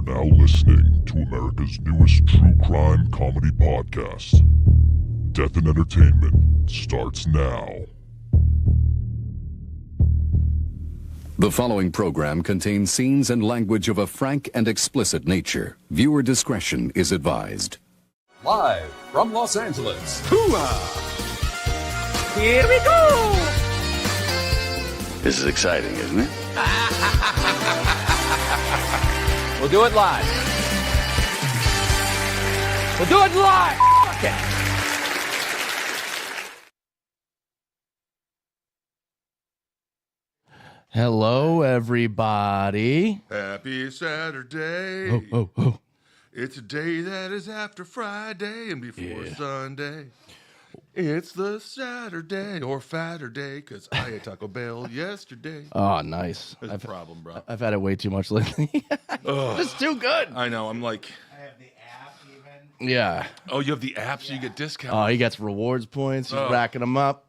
Now listening to America's newest true crime comedy podcast. Death and Entertainment starts now. The following program contains scenes and language of a frank and explicit nature. Viewer discretion is advised. Live from Los Angeles. Hooah! Here we go! This is exciting, isn't it? We'll do it live. We'll do it live. Okay. Hello, everybody. Happy Saturday. Oh. It's a day that is after Friday and before Sunday. It's the Saturday or fatter day because I ate Taco Bell yesterday. Oh, nice. That's a problem, bro. I've had it way too much lately. It's too good. I know. I'm like, I have the app even. Yeah. oh, you have the app so you get discounts. Oh, he gets rewards points. He's racking them up.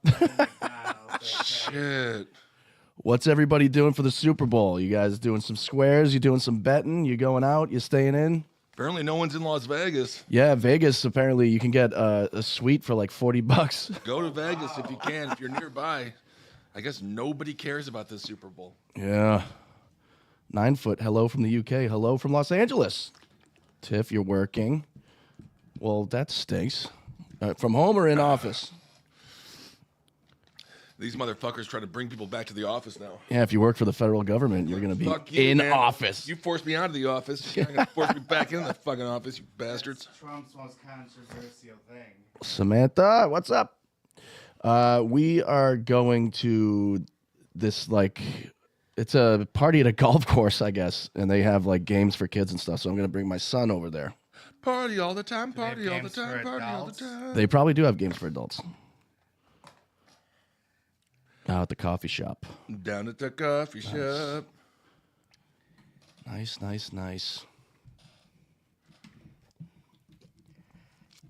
Shit. What's everybody doing for the Super Bowl? You guys doing some squares? You doing some betting? You going out? You staying in? Apparently no one's in Las Vegas. Yeah, Vegas, apparently you can get a suite for like $40. Go to Vegas if you can, if you're nearby. I guess nobody cares about this Super Bowl. Yeah. 9 foot. Hello from the UK. Hello from Los Angeles. Tiff, you're working. Well, that stinks. From home or in office? These motherfuckers try to bring people back to the office now. Yeah, if you work for the federal government, you're going to be Fuck you, in man. office. You forced me out of the office. You're not going to force me back in the fucking office, you bastards. That's Trump's most controversial thing. Samantha, what's up? We are going to this, like, it's a party at a golf course, I guess, and they have, like, games for kids and stuff, so I'm going to bring my son over there. Party all the time, Do they have party all the games time, for party all the adults? time. They probably do have games for adults. Out at the coffee shop. Down at the coffee shop. Nice.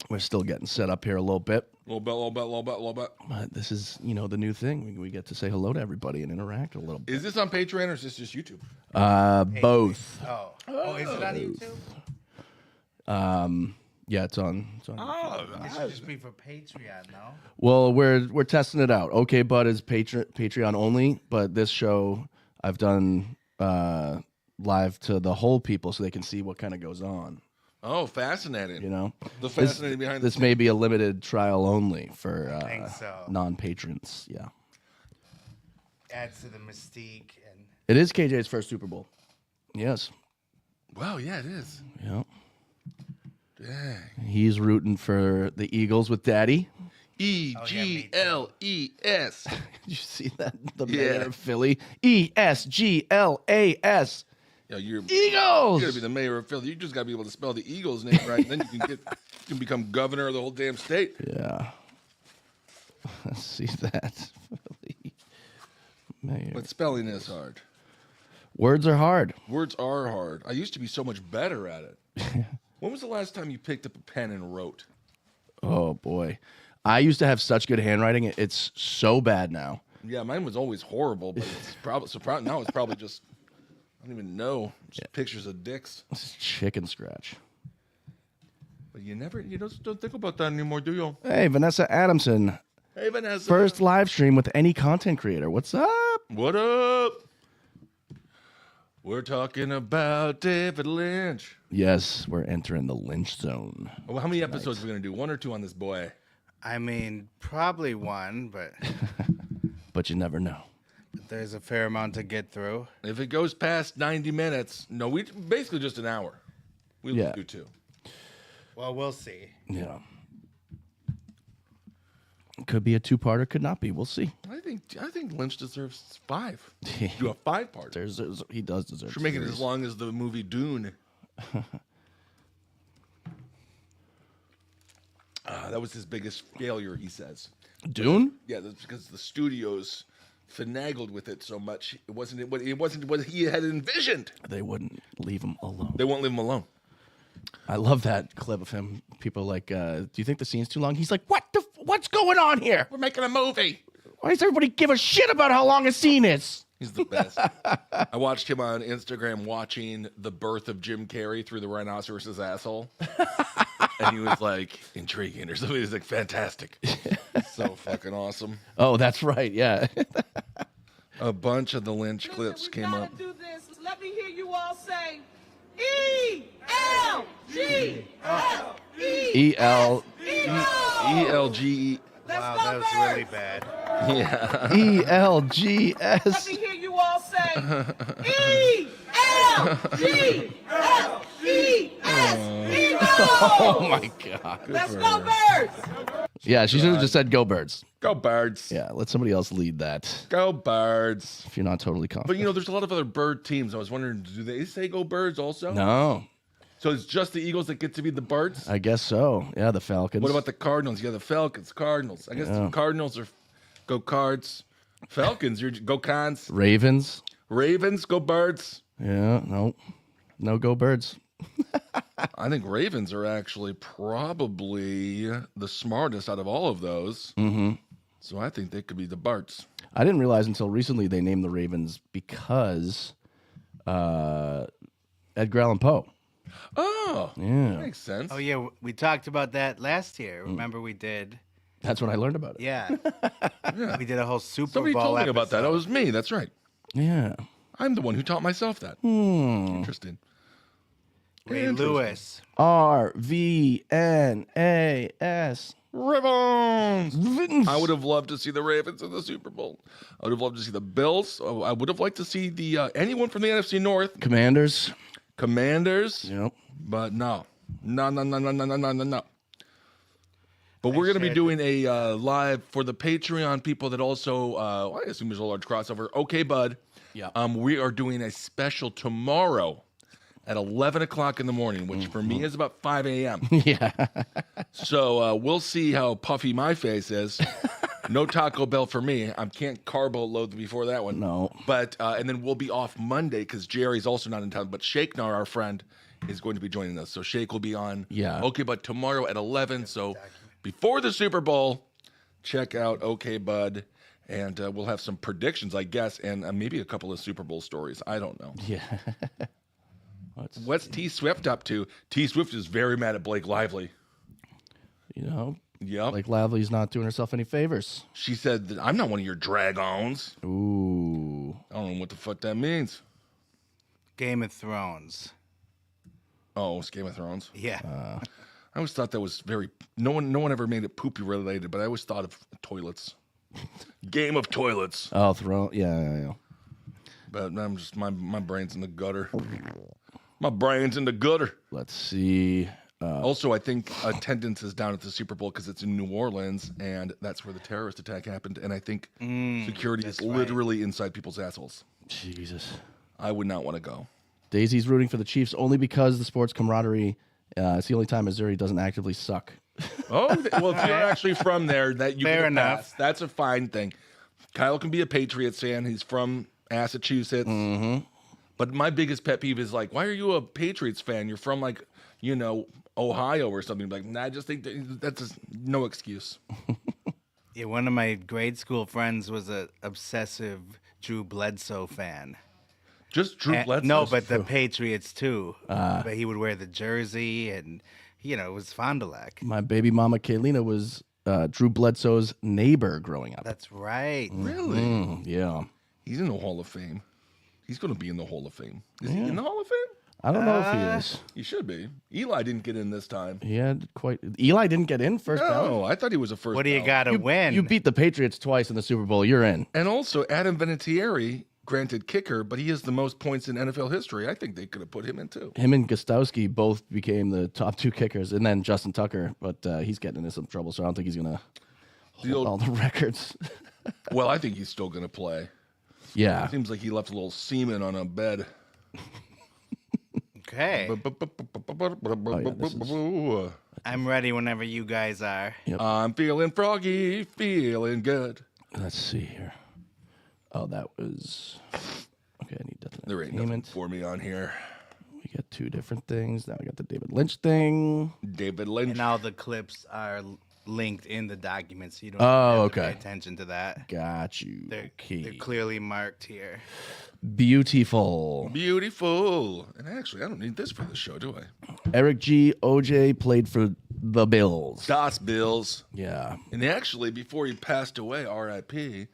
We're still getting set up here a little bit. Little bit. But this is, the new thing. We get to say hello to everybody and interact a little bit. Is this on Patreon or is this just YouTube? Both. Oh, is it on YouTube? Yeah, it's on. It should just be for Patreon, no? Well, we're testing it out. Okay, Bud is Patreon only, but this show I've done live to the whole people so they can see what kind of goes on. Oh, fascinating. The This fascinating behind this the may be a limited trial only for I think so. non-patrons. Yeah, Adds to the mystique and it is KJ's first Super Bowl. Yes. Wow, yeah, it is. Yeah. Dang. He's rooting for the Eagles with Daddy. EGLES. Did you see that? The Yeah. mayor of Philly. ESGLAS. Yo, you're Eagles. gonna be the mayor of Philly. You just gotta be able to spell the Eagles' name right, and then you can become governor of the whole damn state. Yeah. Let's see that. Philly mayor. But spelling is hard. Words are hard. Words are hard. I used to be so much better at it. When was the last time you picked up a pen and wrote? Oh boy, I used to have such good handwriting. It's so bad now. Yeah, mine was always horrible, but it's probably now it's probably just I don't even know. Just pictures of dicks. This is chicken scratch. But you don't think about that anymore, do you? Hey, Vanessa Adamson. Hey, Vanessa. First live stream with any content creator. What's up? What up? We're talking about David Lynch. Yes, we're entering the Lynch zone. Well, how many episodes are we going to do? 1 or 2 on this boy? I mean, probably one, but But you never know. there's a fair amount to get through. If it goes past 90 minutes, no, we basically just an hour. We'll Yeah. do 2. Well, we'll see. Yeah. Could be a 2-parter, could not be. We'll see. I think Lynch deserves 5. Do a 5-part. He does deserve. Should make it as long as the movie Dune. That was his biggest failure, he says. Dune? Yeah, that's because the studios finagled with it so much. It wasn't what he had envisioned. They wouldn't leave him alone. They won't leave him alone. I love that clip of him. People are like, do you think the scene's too long? He's like, what's going on here? We're making a movie. Why does everybody give a shit about how long a scene is? He's the best. I watched him on Instagram watching the birth of Jim Carrey through the rhinoceros's asshole. And he was like, intriguing or something. He was like, fantastic. So fucking awesome. Oh, that's right. Yeah. A bunch of the Lynch clips came up. Do this. Let me hear you all say E-L-G-L-E. E-L. E-L-G. Wow, that was really bad. Yeah. Let E-L-G-S. me hear you all say E-L-G-L-E-S. Oh, my God. Let's go Birds. Yeah, she should have just said go birds. Go Birds. Yeah, let somebody else lead that Go Birds. if you're not totally But confident. there's a lot of other bird teams. I was wondering, do they say go Birds also? No, So it's just the Eagles that get to be the Birds? I guess so. Yeah, the Falcons. What about the Cardinals? You got the Falcons, Cardinals. I guess the Cardinals are go Cards. Falcons, you're go Cons. Ravens? Ravens, go Birds. Yeah, no go birds. I think Ravens are actually probably the smartest out of all of those. Mm-hmm. So I think they could be the Barts. I didn't realize until recently they named the Ravens because Edgar Allan Poe. Oh, Yeah, makes sense. Oh, yeah, we talked about that last year. Remember we did? that's when I learned about it. Yeah. We did a whole Super Somebody Bowl told me episode. about that. That was me. That's right. Yeah. I'm the one who taught myself that. Interesting. Ray Lewis. R-V-N-A-S. Ravens. I would have loved to see the Ravens in the Super Bowl. I would have loved to see the Bills. Oh, I would have liked to see the anyone from the NFC North. Commanders. Commanders. Yep. But no. No. But we're going to be doing a live for the Patreon people that also, I assume there's a large crossover. Okay, bud. Yeah. We are doing a special tomorrow at 11 o'clock in the morning, which for me is about 5 a.m. Yeah. So we'll see how puffy my face is. No Taco Bell for me. I can't carbo load before that one. No. But, and then we'll be off Monday because Jerry's also not in town. But Shakenar, our friend, is going to be joining us. So Shake will be on. Yeah. Okay, but tomorrow at 11. So before the Super Bowl, check out Okay, Bud. And we'll have some predictions, I guess, and maybe a couple of Super Bowl stories. I don't know. Yeah. What's T Swift up to? T Swift is very mad at Blake Lively. You know, Yep. like Lively's not doing herself any favors. She said that I'm not one of your dragons. Ooh. I don't know what the fuck that means. Game of Thrones. Oh, it's Game of Thrones. Yeah. I always thought that was very no one ever made it poopy related, but I always thought of toilets. Game of toilets. Oh, Throne. Yeah. But I'm just my brain's in the gutter. My brain's in the gutter. Let's see. Also, I think attendance is down at the Super Bowl because it's in New Orleans, and that's where the terrorist attack happened. And I think security is literally inside people's assholes. Jesus. I would not want to go. Daisy's rooting for the Chiefs only because the sports camaraderie. It's the only time Missouri doesn't actively suck. Oh, well, if you're actually from there, that you Fair can enough. pass. That's a fine thing. Kyle can be a Patriots fan. He's from Massachusetts. Mm-hmm. But my biggest pet peeve is like, why are you a Patriots fan? You're from like, Ohio or something. Like, nah, I just think that's just no excuse. Yeah, one of my grade school friends was a obsessive Drew Bledsoe fan. Just Drew Bledsoe. No, but the Patriots too. But he would wear the jersey, and it was Fond du Lac. My baby mama Kaylina was Drew Bledsoe's neighbor growing up. That's right. Really? Yeah. He's in the Hall of Fame. He's going to be in the Hall of Fame. Is he in the Hall of Fame? I don't know if he is. He should be. Eli didn't get in this time. He had Eli didn't get in first ballot. No, I thought he was a first. What do you ballot. got to win? You beat the Patriots twice in the Super Bowl. You're in. And also, Adam Vinatieri, granted kicker, but he has the most points in NFL history. I think they could have put him in too. Him and Gostowski both became the top 2 kickers, and then Justin Tucker, but he's getting into some trouble, so I don't think he's gonna hold all the records. Well, I think he's still going to play. Yeah. Seems like he left a little semen on a bed. Okay. Oh, I'm ready whenever you guys are. I'm feeling froggy, feeling good. Let's see here. Oh, that was okay. I need Death and There ain't nothing Entertainment. for me on here. We got 2 different things. Now we got the David Lynch thing. David Lynch. And all the clips are linked in the document, so you don't Oh, have to pay okay. attention to that. Got you. They're Okay. clearly marked here. Beautiful. Beautiful. And actually, I don't need this for the show, do I? Eric G. OJ played for the Bills. Das Bills. Yeah. And actually, before he passed away, R.I.P.,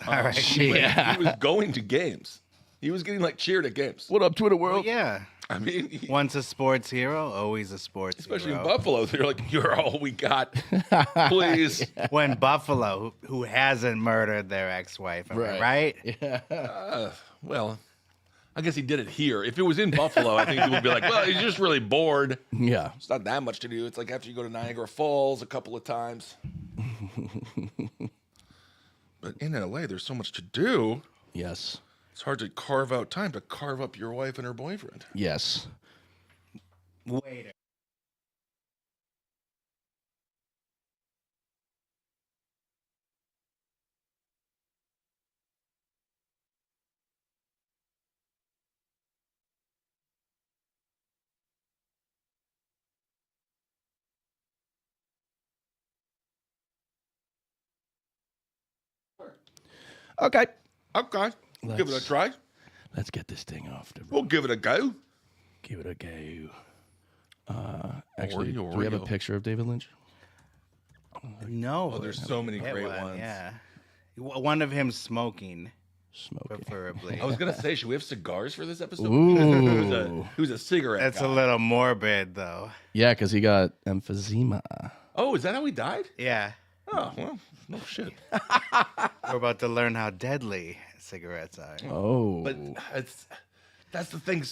R.I.P. he was going to games. He was getting cheered at games. What up, Twitter Well, world? yeah. I mean, Once a sports hero, always a sports especially hero. in Buffalo, they're like, "You're all we got, please." When Buffalo, who hasn't murdered their ex-wife, am I right? Well, I guess he did it here. If it was in Buffalo, I think people would be like, "Well, he's just really bored. Yeah. It's not that much to do." It's like after you go to Niagara Falls a couple of times. But in LA, there's so much to do. Yes. It's hard to carve out time to carve up your wife and her boyfriend. Yes. Waiter. Okay. Okay, give it a Let's- try. Let's get this thing off. We'll give it a go. Give it a go. Actually, Oreo, do we have a Oreo. picture of David Lynch? No. Oh, there's so many Get great one, ones. Yeah. One of him smoking, Smoking. preferably. I was gonna say, should we have cigars for this episode? Ooh. Who's a cigarette That's guy? a little morbid, though. Yeah, because he got emphysema. Oh, is that how he died? Yeah. Oh, well, no shit. We're about to learn how deadly cigarettes are. Oh. But that's the thing.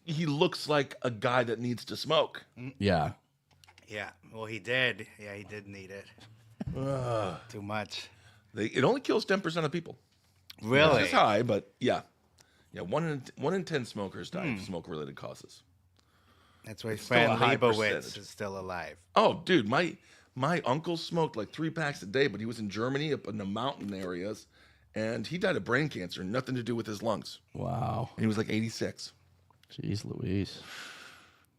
He looks like a guy that needs to smoke. Yeah. Yeah. Well, he did. Yeah, he did need it. Too much. It only kills 10% of people. Really? It's high, but yeah. 1 in 10 smokers die of smoke-related causes. That's why still a Fran high Lebowitz percentage. is still alive. Oh, dude, my uncle smoked 3 packs a day, but he was in Germany up in the mountain areas, and he died of brain cancer, nothing to do with his lungs. Wow. And he was 86. Jeez Louise.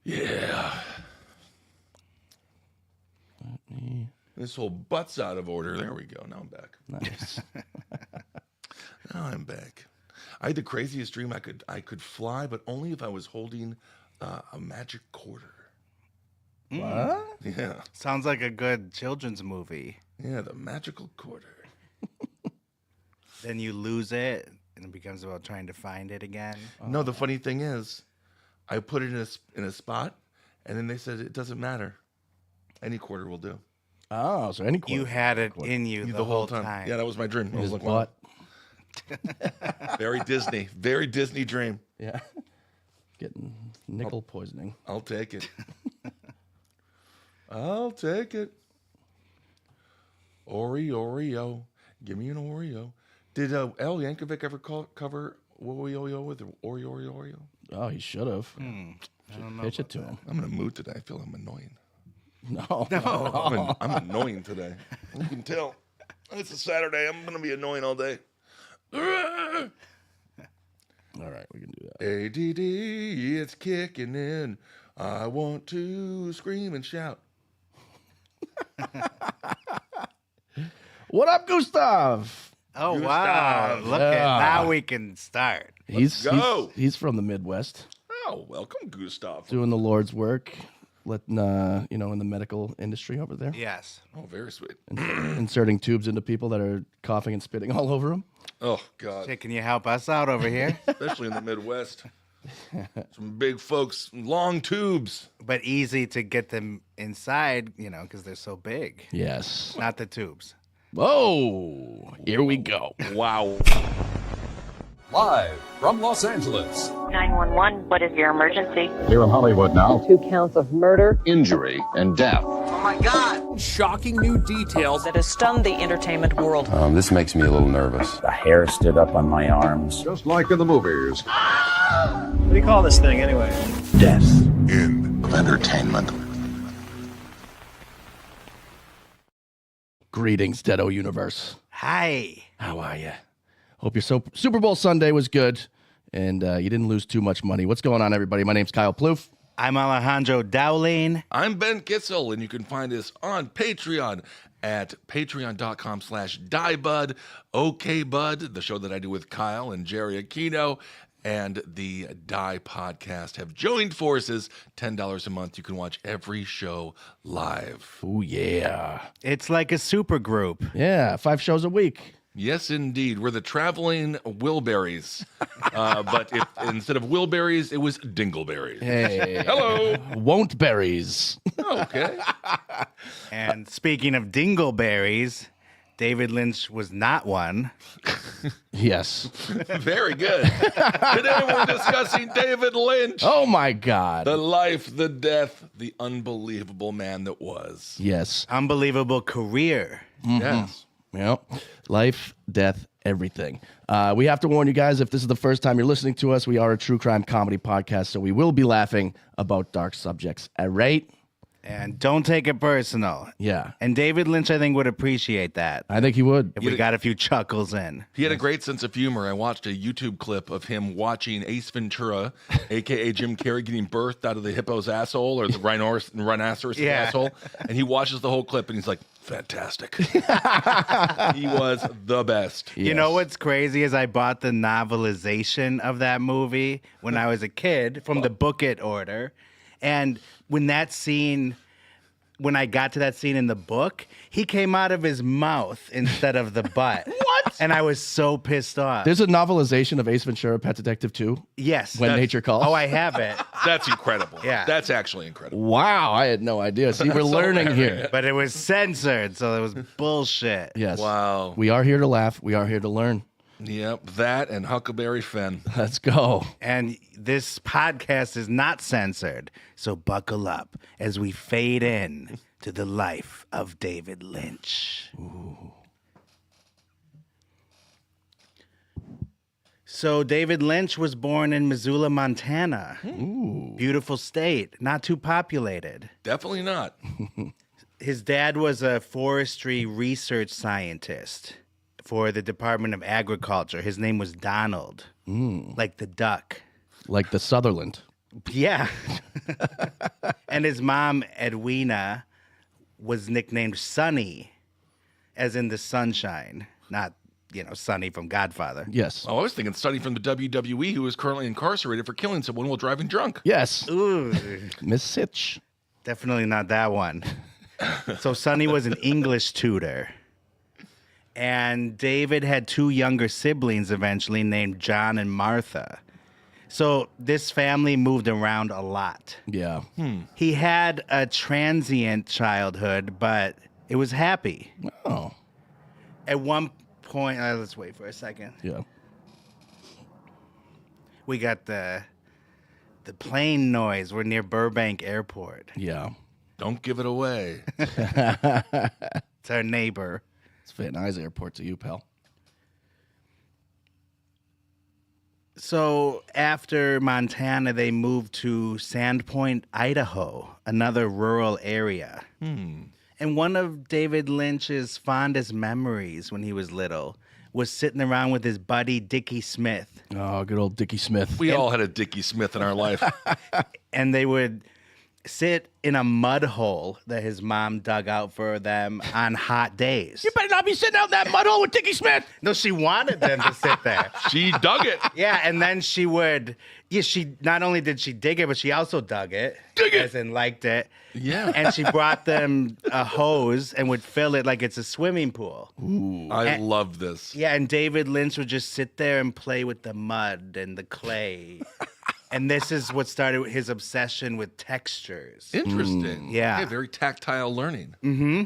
Yeah. This whole butt's out of order. There we go. Now I'm back. Nice. Now I'm back. I had the craziest dream. I could fly, but only if I was holding a magic quarter. What? Yeah. Sounds like a good children's movie. Yeah, the magical quarter. Then you lose it, and it becomes about trying to find it again. No, the funny thing is, I put it in a spot, and then they said it doesn't matter. Any quarter will do. Oh, so any quarter. You had it in you the whole time. Yeah, that was my dream. I was His like, wow. butt. Very Disney. Very Disney dream. Yeah. Getting nickel poisoning. I'll take it. I'll take it. Oreo. Give me an Oreo. Did Al Yankovic ever cover Oreo with Oreo? Oh, he should have. I don't know. Pitch it to him. I'm in a mood today. I feel I'm annoying. No. I'm annoying today. You can tell. It's a Saturday. I'm going to be annoying all day. All right, we can do that. ADD, it's kicking in. I want to scream and shout. What up, Gustav? Oh, wow. Gustav. Look at now we can start. He's go. he's from the Midwest, Oh, welcome, Gustav. doing the Lord's work, letting in the medical industry over there, Yes. Oh, very sweet. inserting tubes into people that are coughing and spitting all over them. Oh, God. Hey, can you help us out over here? Especially in the Midwest. Some big folks, long tubes. But easy to get them inside, because they're so big. Yes. Not the tubes. Whoa! Here we go. Wow. Live from Los Angeles. 911, what is your emergency? Here in Hollywood now. 2 counts of murder. Injury and death. Shocking new details. That has stunned the entertainment world. This makes me a little nervous. The hair stood up on my arms. Just like in the movies. What do you call this thing anyway? Death. In Entertainment. Greetings, Deado Universe. Hi. How are you? Hope your Super Bowl Sunday was good, and you didn't lose too much money. What's going on, everybody? My name's Kyle Plouffe. I'm Alejandro Dowling. I'm Ben Kitzel, and you can find us on Patreon at patreon.com/diebud. Okay, Bud, the show that I do with Kyle and Jerry Aquino, and the Die Podcast have joined forces. $10 a month. You can watch every show live. Oh, yeah. It's like a super group. Yeah, 5 shows a week. Yes, indeed. We're the traveling Wilburys. But instead of Wilburys, it was Dingleberries. Hey. Hello. Won't berries. Okay. And speaking of dingleberries, David Lynch was not one. Yes. Very good. Today we're discussing David Lynch. Oh, my God. The life, the death, the unbelievable man that was. Yes. Unbelievable career. Yes. Yep. Life, death, everything. We have to warn you guys, if this is the first time you're listening to us, we are a true crime comedy podcast, so we will be laughing about dark subjects. All right? And don't take it personal. Yeah. And David Lynch, I think, would appreciate that I think he would. if we got a few chuckles in. He had a great sense of humor. I watched a YouTube clip of him watching Ace Ventura, a.k.a. Jim Carrey, getting birthed out of the hippo's asshole or the rhinoceros' Yeah. asshole. And he watches the whole clip and he's like, fantastic. He was the best. You know what's crazy is I bought the novelization of that movie when I was a kid from the Book It order. And when I got to that scene in the book, he came out of his mouth instead of the butt. What? And I was so pissed off. There's a novelization of Ace Ventura, Pet Detective 2. Yes. When Nature Calls. Oh, I have it. That's incredible. Yeah. That's actually incredible. Wow, I had no idea. See, we're learning here. But it was censored, so it was bullshit. Yes. Wow. We are here to laugh. We are here to learn. Yep. That and Huckleberry Finn. Let's go. And this podcast is not censored, so buckle up as we fade in to the life of David Lynch. Ooh. So David Lynch was born in Missoula, Montana. Ooh. Beautiful state, not too populated. Definitely not. His dad was a forestry research scientist for the Department of Agriculture. His name was Donald, like the duck. Like the Sutherland. Yeah. And his mom, Edwina, was nicknamed Sunny, as in the sunshine, not, Sunny from Godfather. Yes. Oh, I was thinking Sonny from the WWE who is currently incarcerated for killing someone while driving drunk. Yes. Ooh. Miss Sitch. Definitely not that one. So Sonny was an English tutor. And David had 2 younger siblings eventually named John and Martha. So this family moved around a lot. Yeah. He had a transient childhood, but it was happy. Oh. At one point, let's wait for a second. Yeah. We got the plane noise. We're near Burbank Airport. Yeah. Don't give it away. It's our neighbor. It's Van Nuys Airport to you, pal. So after Montana, they moved to Sandpoint, Idaho, another rural area. And one of David Lynch's fondest memories when he was little was sitting around with his buddy Dickie Smith. Oh, good old Dickie Smith. We all had a Dickie Smith in our life. And they would sit in a mud hole that his mom dug out for them on hot days. You better not be sitting out in that mud hole with Dickie Smith. No, she wanted them to sit there. She dug it. Yeah, and then she would. Yeah, she not only did she dig it, but she also dug it. As in liked it. Yeah. And she brought them a hose and would fill it like it's a swimming pool. Ooh. I love this. Yeah, and David Lynch would just sit there and play with the mud and the clay. And this is what started his obsession with textures. Interesting. Yeah. Very tactile learning. Mm-hmm.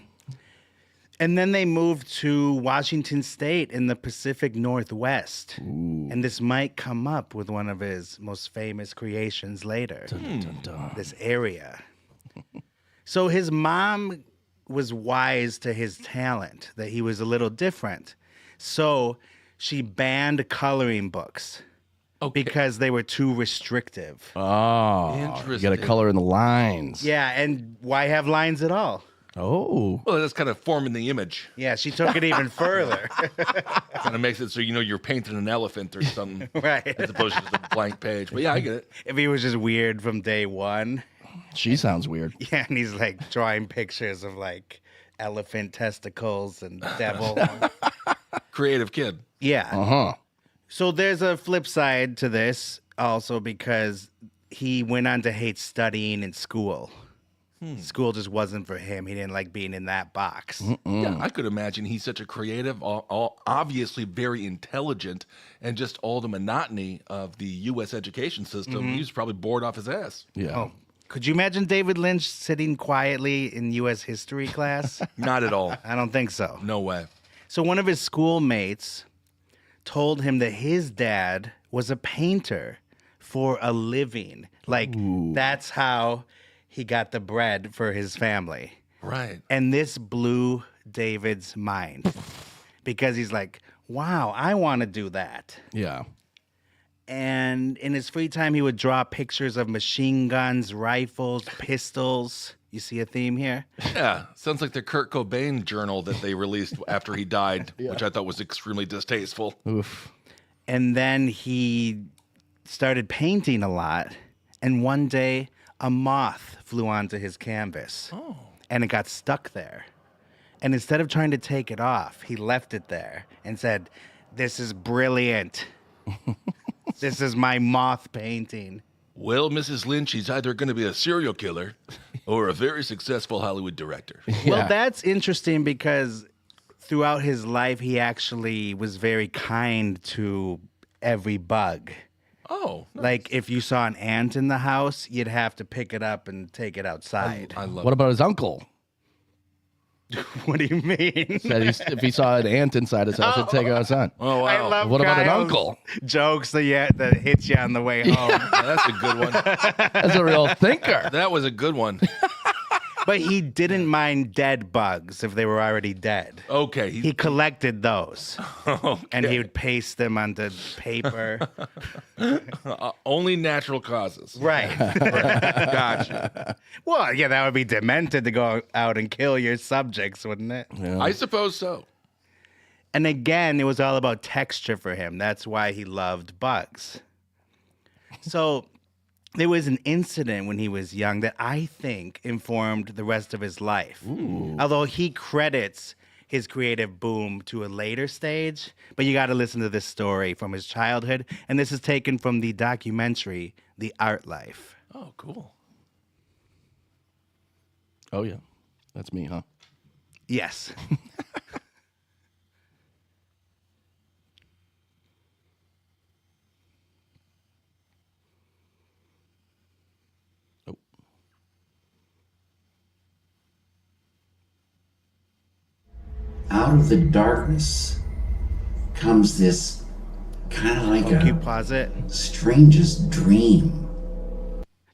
And then they moved to Washington State in the Pacific Northwest. Ooh. And this might come up with one of his most famous creations later. Dun, dun, dun. This area. So his mom was wise to his talent, that he was a little different. So she banned coloring books. Okay. Because they were too restrictive. Oh, interesting. You got to color in the lines. Yeah, and why have lines at all? Oh. Well, that's kind of forming the image. Yeah, she took it even further. Kind of makes it so you're painting an elephant or something. Right. As opposed to just a blank page. But yeah, I get it. If he was just weird from day one. She sounds weird. Yeah, and he's like drawing pictures of like elephant testicles and devil. Creative kid. Yeah. Uh-huh. So there's a flip side to this also because he went on to hate studying in school. School just wasn't for him. He didn't like being in that box. Yeah, I could imagine he's such a creative, obviously very intelligent, and just all the monotony of the U.S. education system. He was probably bored off his ass. Yeah. Oh, could you imagine David Lynch sitting quietly in U.S. history class? Not at all. I don't think so. No way. So one of his schoolmates told him that his dad was a painter for a living. Like, that's how he got the bread for his family. Right. And this blew David's mind because he's like, wow, I want to do that. Yeah. And in his free time, he would draw pictures of machine guns, rifles, pistols. You see a theme here? Yeah. Sounds like the Kurt Cobain journal that they released after he died, which I thought was extremely distasteful. Oof. And then he started painting a lot. And one day, a moth flew onto his canvas. Oh. And it got stuck there. And instead of trying to take it off, he left it there and said, "This is brilliant. This is my moth painting." Well, Mrs. Lynch, he's either going to be a serial killer or a very successful Hollywood director. Yeah. Well, that's interesting because throughout his life, he actually was very kind to every bug. Oh. Nice. Like if you saw an ant in the house, you'd have to pick it up and take it outside. I love What about his uncle? What do you mean? Said if he saw an ant inside his house, he'd take it outside. Oh, wow. I love What about an Kyle's uncle? Jokes that hits you on the way home. Yeah, that's a good one. That's a real thinker. That was a good one. But he didn't mind dead bugs if they were already dead. Okay. He collected those. Okay. And he would paste them onto paper. Only natural causes. Right. Gotcha. Well, yeah, that would be demented to go out and kill your subjects, wouldn't it? Yeah. I suppose so. And again, it was all about texture for him. That's why he loved bugs. So there was an incident when he was young that I think informed the rest of his life. Ooh. Although he credits his creative boom to a later stage, but you got to listen to this story from his childhood. And this is taken from the documentary, The Art Life. Oh, cool. Oh, yeah. That's me, huh? Yes. Out of the darkness comes this kind of like Okay, pause it. Strangest dream.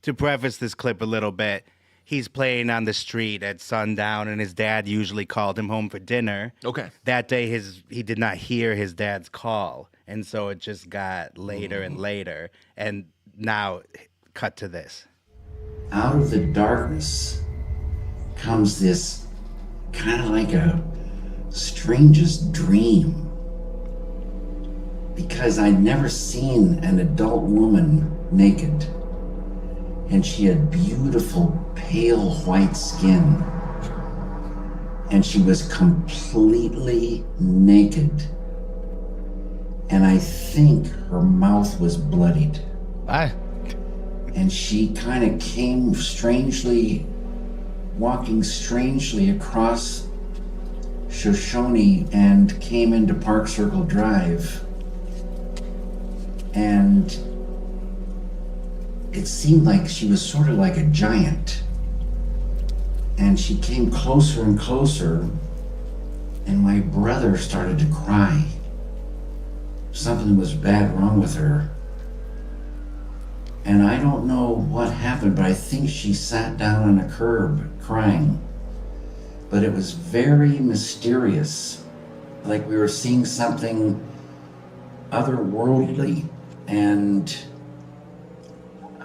To preface this clip a little bit, he's playing on the street at sundown, and his dad usually called him home for dinner. Okay. That day, he did not hear his dad's call, and so it just got later and later. And now, cut to this. Out of the darkness comes this kind of like a strangest dream, because I'd never seen an adult woman naked, and she had beautiful pale white skin. And she was completely naked. And I think her mouth was bloodied. And she kind of came strangely, walking strangely across Shoshone and came into Park Circle Drive. And it seemed like she was sort of like a giant. And she came closer and closer, and my brother started to cry. Something was bad wrong with her. And I don't know what happened, but I think she sat down on a curb crying. But it was very mysterious, like we were seeing something otherworldly. And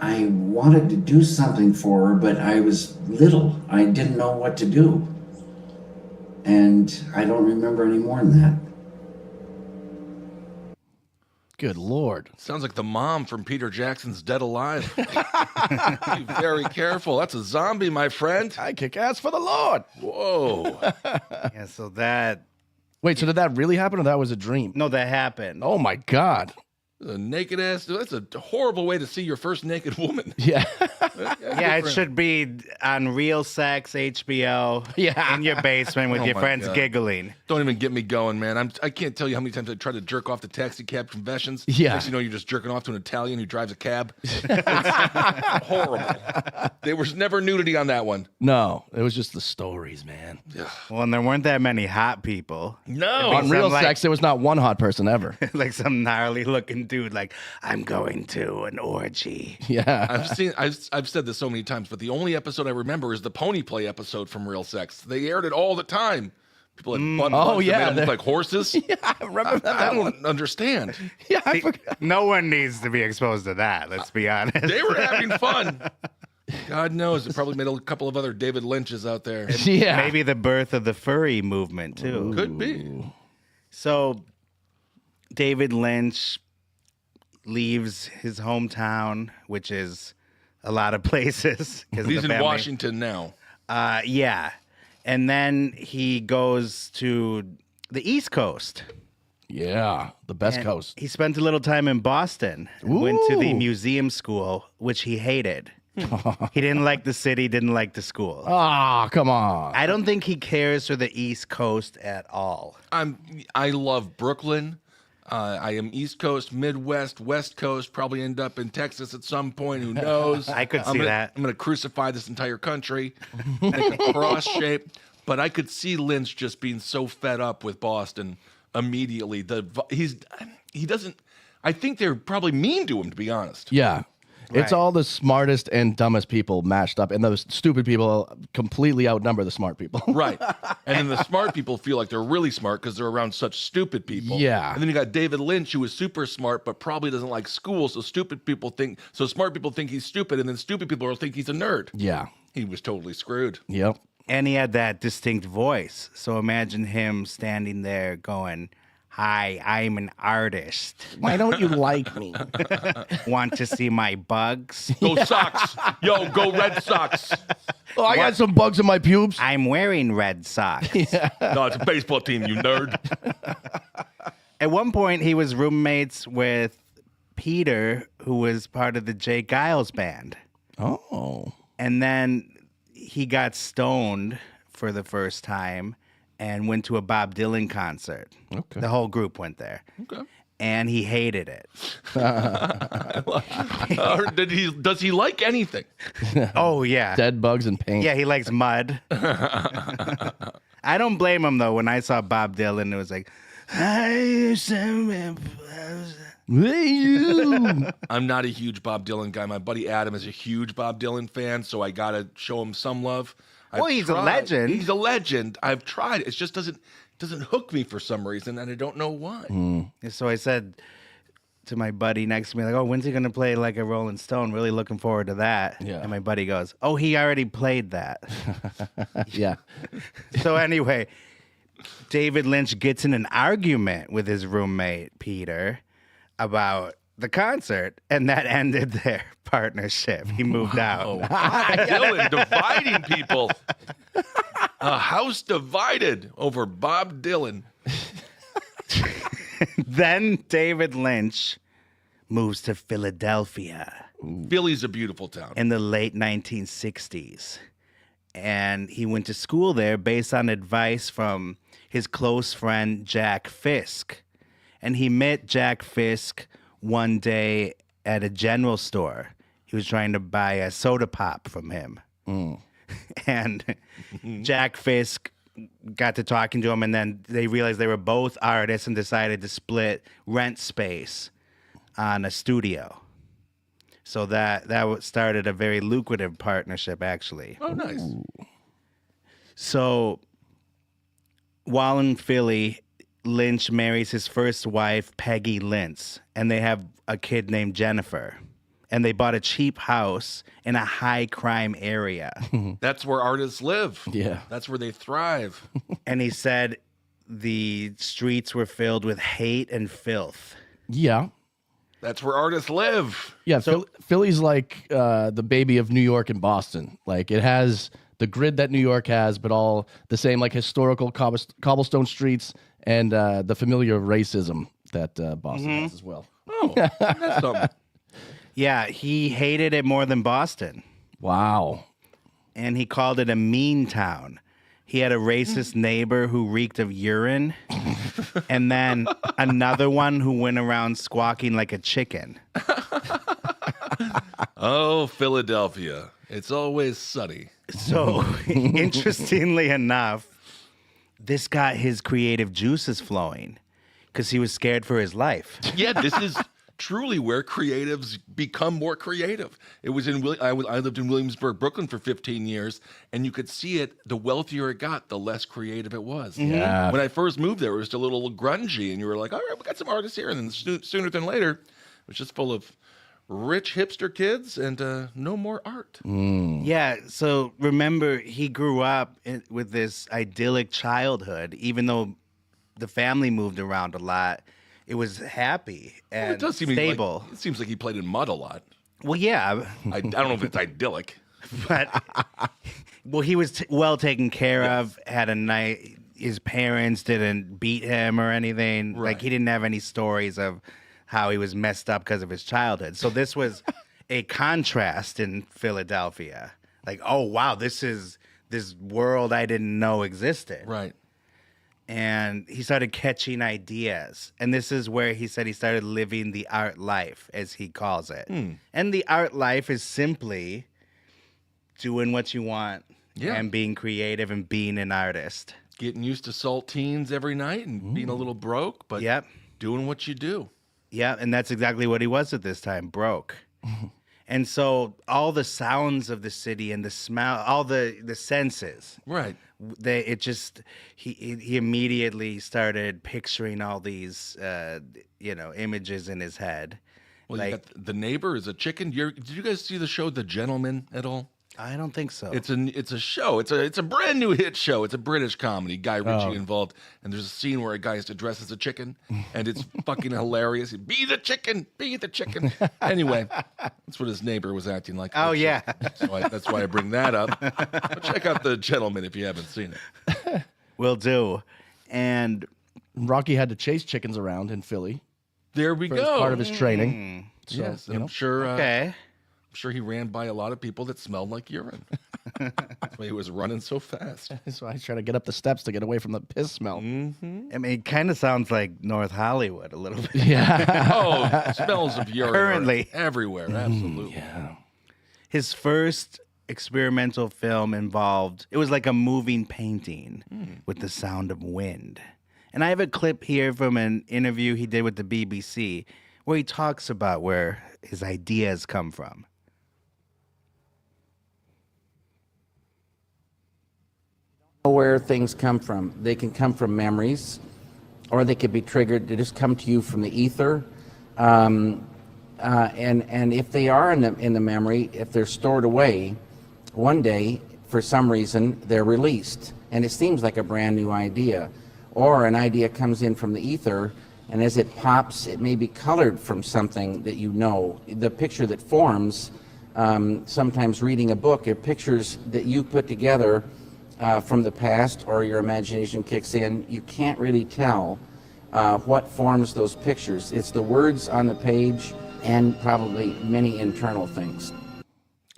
I wanted to do something for her, but I was little. I didn't know what to do. And I don't remember any more than that. Good Lord. Sounds like the mom from Peter Jackson's Dead Alive. Be very careful. That's a zombie, my friend. I kick ass for the Lord. Whoa. Yeah, so that... Wait, so did that really happen or that was a dream? No, that happened. Oh, my God. A naked ass. That's a horrible way to see your first naked woman. Yeah. Yeah, it should be on Real Sex HBO. Yeah. In your basement with Oh your my friends God. giggling. Don't even get me going, man. I can't tell you how many times I tried to jerk off the taxi cab confessions. Yeah. Next you know, you're just jerking off to an Italian who drives a cab. It's horrible. There was never nudity on that one. No, it was just the stories, man. Well, and there weren't that many hot people. No. On Real like- Sex, there was not one hot person ever. Like some gnarly looking dude, like, I'm going to an orgy. Yeah. I've said this so many times, but the only episode I remember is the pony play episode from Real Sex. They aired it all the time. People had bun Oh, butts that yeah, made them look like horses. Yeah, I remember that. I don't understand. Yeah, I forgot. No one needs to be exposed to that, let's be honest. They were having fun. God knows, it probably made a couple of other David Lynches out there. Yeah. Maybe the birth of the furry movement, too. Could be. So, David Lynch leaves his hometown, which is a lot of places. 'Cause He's the in family- Washington now. Yeah. And then he goes to the East Coast. Yeah, the best And coast. He spent a little time in Boston. Went to the Ooh. museum school, which he hated. He didn't like the city, didn't like the school. Ah, come on. I don't think he cares for the East Coast at all. I love Brooklyn. I am East Coast, Midwest, West Coast. Probably end up in Texas at some point. Who knows? I could see that. I'm going to crucify this entire country, make a cross shape. But I could see Lynch just being so fed up with Boston immediately. He doesn't. I think they're probably mean to him, to be honest. Yeah. It's Right. all the smartest and dumbest people mashed up, and those stupid people completely outnumber the smart people. Right. And then the smart people feel like they're really smart because they're around such stupid people. Yeah. And then you got David Lynch, who is super smart, but probably doesn't like school. So smart people think he's stupid, and then stupid people will think he's a nerd. Yeah. He was totally screwed. Yep. And he had that distinct voice. So imagine him standing there going, "Hi, I'm an artist. Why don't you like me? Want to see my bugs? Go Sox. Yo, go Red Sox. Oh, I got some bugs in my pubes. I'm wearing red socks." No, it's a baseball team, you nerd. At one point, he was roommates with Peter, who was part of the Jay Giles band. Oh. And then he got stoned for the first time and went to a Bob Dylan concert. Okay. The whole group went there. Okay. And he hated it. Does he like anything? Oh, yeah. Dead bugs and paint. Yeah, he likes mud. I don't blame him, though. When I saw Bob Dylan, it was like, I'm not a huge Bob Dylan guy. My buddy Adam is a huge Bob Dylan fan, so I got to show him some love. Well, he's a legend. He's a legend. I've tried. It just doesn't hook me for some reason, and I don't know why. So I said to my buddy next to me, like, "Oh, when's he going to play like a Rolling Stone? Really looking forward to that." Yeah. And my buddy goes, "Oh, he already played that." Yeah. So anyway, David Lynch gets in an argument with his roommate, Peter, about the concert, and that ended their partnership. He moved out. Oh, Bob Dylan dividing people. A house divided over Bob Dylan. Then David Lynch moves to Philadelphia. Philly's a beautiful town. In the late 1960s. And he went to school there based on advice from his close friend Jack Fisk. And he met Jack Fisk one day at a general store. He was trying to buy a soda pop from him. And Jack Fisk got to talking to him, and then they realized they were both artists and decided to split rent space on a studio. So that started a very lucrative partnership, actually. Oh, nice. So while in Philly, Lynch marries his first wife, Peggy Lynch, and they have a kid named Jennifer. And they bought a cheap house in a high crime area. That's where artists live. Yeah. That's where they thrive. And he said the streets were filled with hate and filth. Yeah. That's where artists live. Yeah, Philly's like the baby of New York and Boston. Like, it has the grid that New York has, but all the same, like, historical cobblestone streets and the familiar racism that Boston has as well. Oh, that's something. Yeah, he hated it more than Boston. Wow. And he called it a mean town. He had a racist neighbor who reeked of urine, and then another one who went around squawking like a chicken. Oh, Philadelphia. It's always sunny. So, interestingly enough, this got his creative juices flowing because he was scared for his life. Yeah, this is truly where creatives become more creative. It was I lived in Williamsburg, Brooklyn for 15 years, and you could see it. The wealthier it got, the less creative it was. Yeah. When I first moved there, it was just a little grungy, and you were like, all right, we got some artists here. And then sooner than later, it was just full of rich hipster kids and no more art. Yeah, so remember, he grew up with this idyllic childhood, even though the family moved around a lot. It was happy and it does seem stable. Like, it seems like he played in mud a lot. Well, yeah. I don't know if it's idyllic. But, well, he was well taken care of, had a nice, his parents didn't beat him or anything. Right. Like, he didn't have any stories of how he was messed up because of his childhood. So this was a contrast in Philadelphia. Like, oh, wow, this is this world I didn't know existed. Right. And he started catching ideas. And this is where he said he started living the art life, as he calls it. And the art life is simply doing what you want and being creative and being an artist. Getting used to saltines every night and being a little broke, but doing what you do. Yeah, and that's exactly what he was at this time, broke. And so all the sounds of the city and the smell, all the senses. Right. He immediately started picturing all these images in his head. Well, you got the neighbor is a chicken. Did you guys see the show The Gentleman at all? I don't think so. It's a show. It's a brand new hit show. It's a British comedy. Guy Ritchie involved, and there's a scene where a guy has to dress as a chicken, and it's fucking hilarious. Be the chicken. Be the chicken. Anyway, that's what his neighbor was acting like. Oh yeah. So that's why I bring that up. But check out The Gentleman if you haven't seen it. Will do. And Rocky had to chase chickens around in Philly. There we go. Part of his training. So, yes, I'm sure. Okay. I'm sure he ran by a lot of people that smelled like urine. That's why he was running so fast. That's why he's trying to get up the steps to get away from the piss smell. I mean, it kind of sounds like North Hollywood a little bit. Yeah. Oh, smells of urine Currently. everywhere. Absolutely. Yeah. His first experimental film involved, it was like a moving painting with the sound of wind. And I have a clip here from an interview he did with the BBC where he talks about where his ideas come from. Where things come from. They can come from memories, or they could be triggered to just come to you from the ether. And if they are in the memory, if they're stored away, one day, for some reason, they're released. And it seems like a brand new idea. Or an idea comes in from the ether, And as it pops, it may be colored from something that you know. The picture that forms, sometimes reading a book, are pictures that you put together from the past, or your imagination kicks in. You can't really tell what forms those pictures. It's the words on the page and probably many internal things.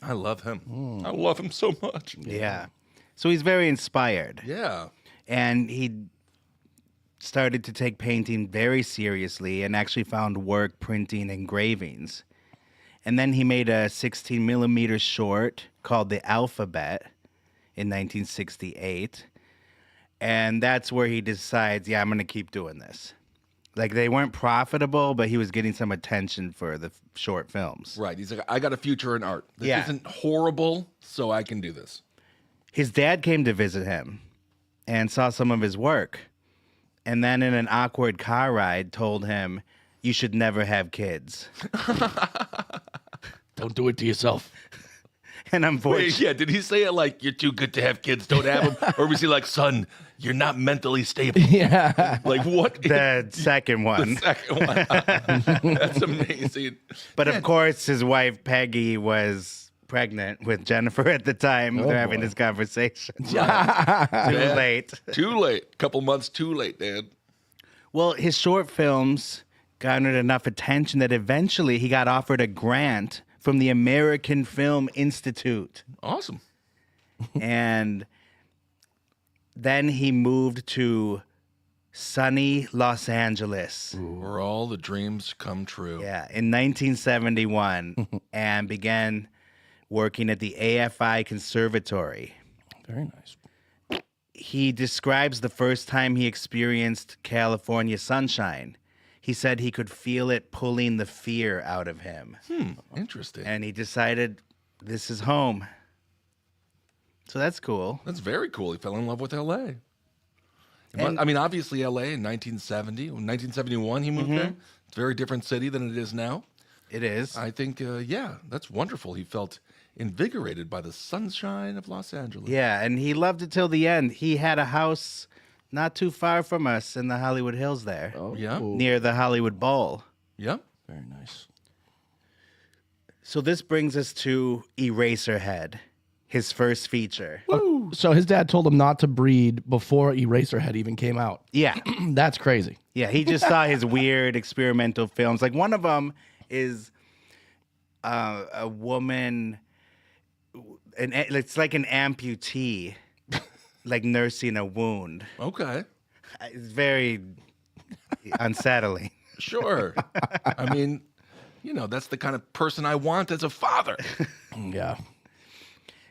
I love him. I love him so much. Yeah. So he's very inspired. Yeah. And he started to take painting very seriously and actually found work printing engravings. And then he made a 16 millimeter short called The Alphabet in 1968. And that's where he decides, yeah, I'm going to keep doing this. Like, they weren't profitable, but he was getting some attention for the short films. Right. He's like, I got a future in art. This Yeah. isn't horrible, so I can do this. His dad came to visit him and saw some of his work. And then in an awkward car ride told him, you should never have kids. Don't do it to yourself. And unfortunately, Wait, yeah, did he say it like, you're too good to have kids, don't have them? Or was he like, son, you're not mentally stable? Yeah. Like, what? the second one. The second one. That's amazing. But of course, his wife Peggy was pregnant with Jennifer at the time. They're having this conversation. Too late. Too late. Couple months too late, Dan. Well, his short films garnered enough attention that eventually he got offered a grant from the American Film Institute. Awesome. And then he moved to sunny Los Angeles. Where all the dreams come true. Yeah, in 1971, and began working at the AFI Conservatory. Very nice. He describes the first time he experienced California sunshine. He said he could feel it pulling the fear out of him. Interesting. And he decided, this is home. So that's cool. That's very cool. He fell in love with L.A. And- I mean, obviously, L.A. in 1970. In 1971, he moved there. It's a very different city than it is now. It is. I think, yeah, that's wonderful. He felt invigorated by the sunshine of Los Angeles. Yeah, and he loved it till the end. He had a house not too far from us in the Hollywood Hills there. Oh, Yeah. cool. Near the Hollywood Bowl. Yeah. Very nice. So this brings us to Eraserhead, his first feature. So his dad told him not to breed before Eraserhead even came out. Yeah. That's crazy. Yeah, he just saw his weird experimental films. Like one of them is a woman, it's like an amputee, like nursing a wound. Okay. It's very unsettling. Sure. I mean, you know, that's the kind of person I want as a father. Yeah.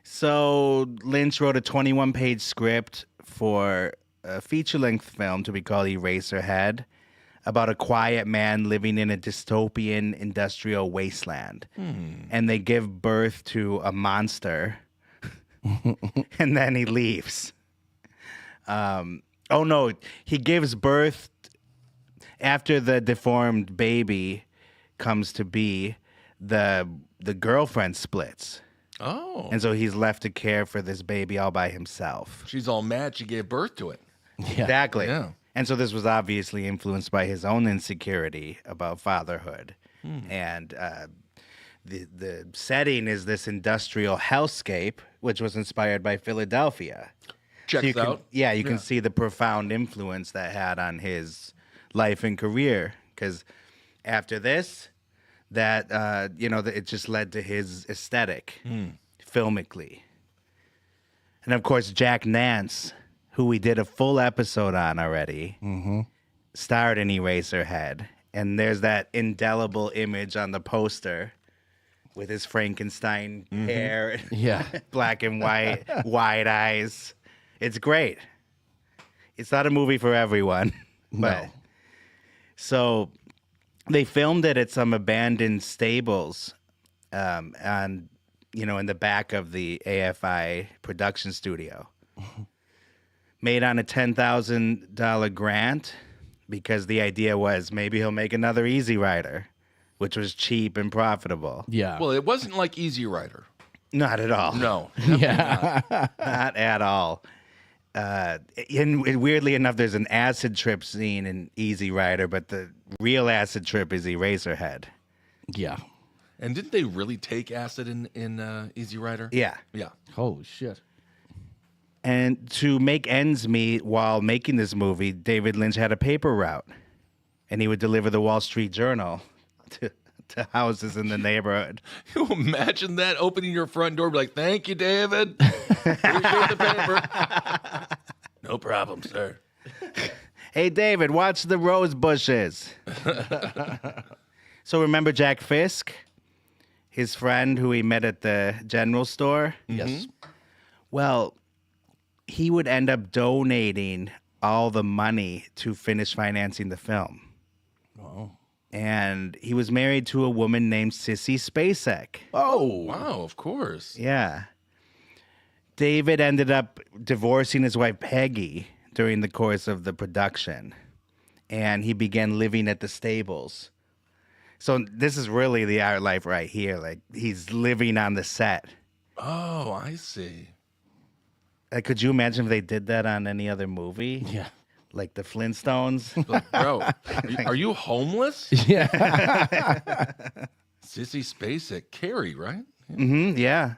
So Lynch wrote a 21-page script for a feature-length film to be called Eraserhead, about a quiet man living in a dystopian industrial wasteland. And they give birth to a monster, and then he leaves. Oh, no, he gives birth after the deformed baby comes to be, the girlfriend splits. Oh. And so he's left to care for this baby all by himself. She's all mad she gave birth to it. Exactly. Yeah. And so this was obviously influenced by his own insecurity about fatherhood. And the setting is this industrial hellscape, which was inspired by Philadelphia. Checks you can, out. Yeah, you can see the profound influence that had on his life and career. Because after this, that, it just led to his aesthetic, filmically. And of course, Jack Nance, who we did a full episode on already, starred in Eraserhead. And there's that indelible image on the poster with his Frankenstein hair, Yeah. black and white, wide eyes. It's great. It's not a movie for everyone. But, so they filmed it at some abandoned stables in the back of the AFI production studio. Made on a $10,000 grant because the idea was maybe he'll make another Easy Rider, which was cheap and profitable. Yeah. Well, it wasn't like Easy Rider. Not at all. No. Yeah. Not at all. And weirdly enough, there's an acid trip scene in Easy Rider, but the real acid trip is Eraserhead. Yeah. And didn't they really take acid in Easy Rider? Yeah. Yeah. Holy shit. And to make ends meet while making this movie, David Lynch had a paper route, and he would deliver the Wall Street Journal to houses in the neighborhood. You imagine that, opening your front door, be like, "Thank you, David. Appreciate the paper." No problem, sir. Hey, David, watch the rose bushes. So remember Jack Fisk, his friend who he met at the general store? Yes. Well, he would end up donating all the money to finish financing the film. Wow. And he was married to a woman named Sissy Spacek. Oh, wow, of course. Yeah. David ended up divorcing his wife Peggy during the course of the production, and he began living at the stables. So this is really the art life right here. Like, he's living on the set. Oh, I see. Like, could you imagine if they did that on any other movie? Yeah. Like the Flintstones? Like, bro, are you homeless? Yeah. Sissy Spacek, Carrie, right? Mm-hmm, yeah.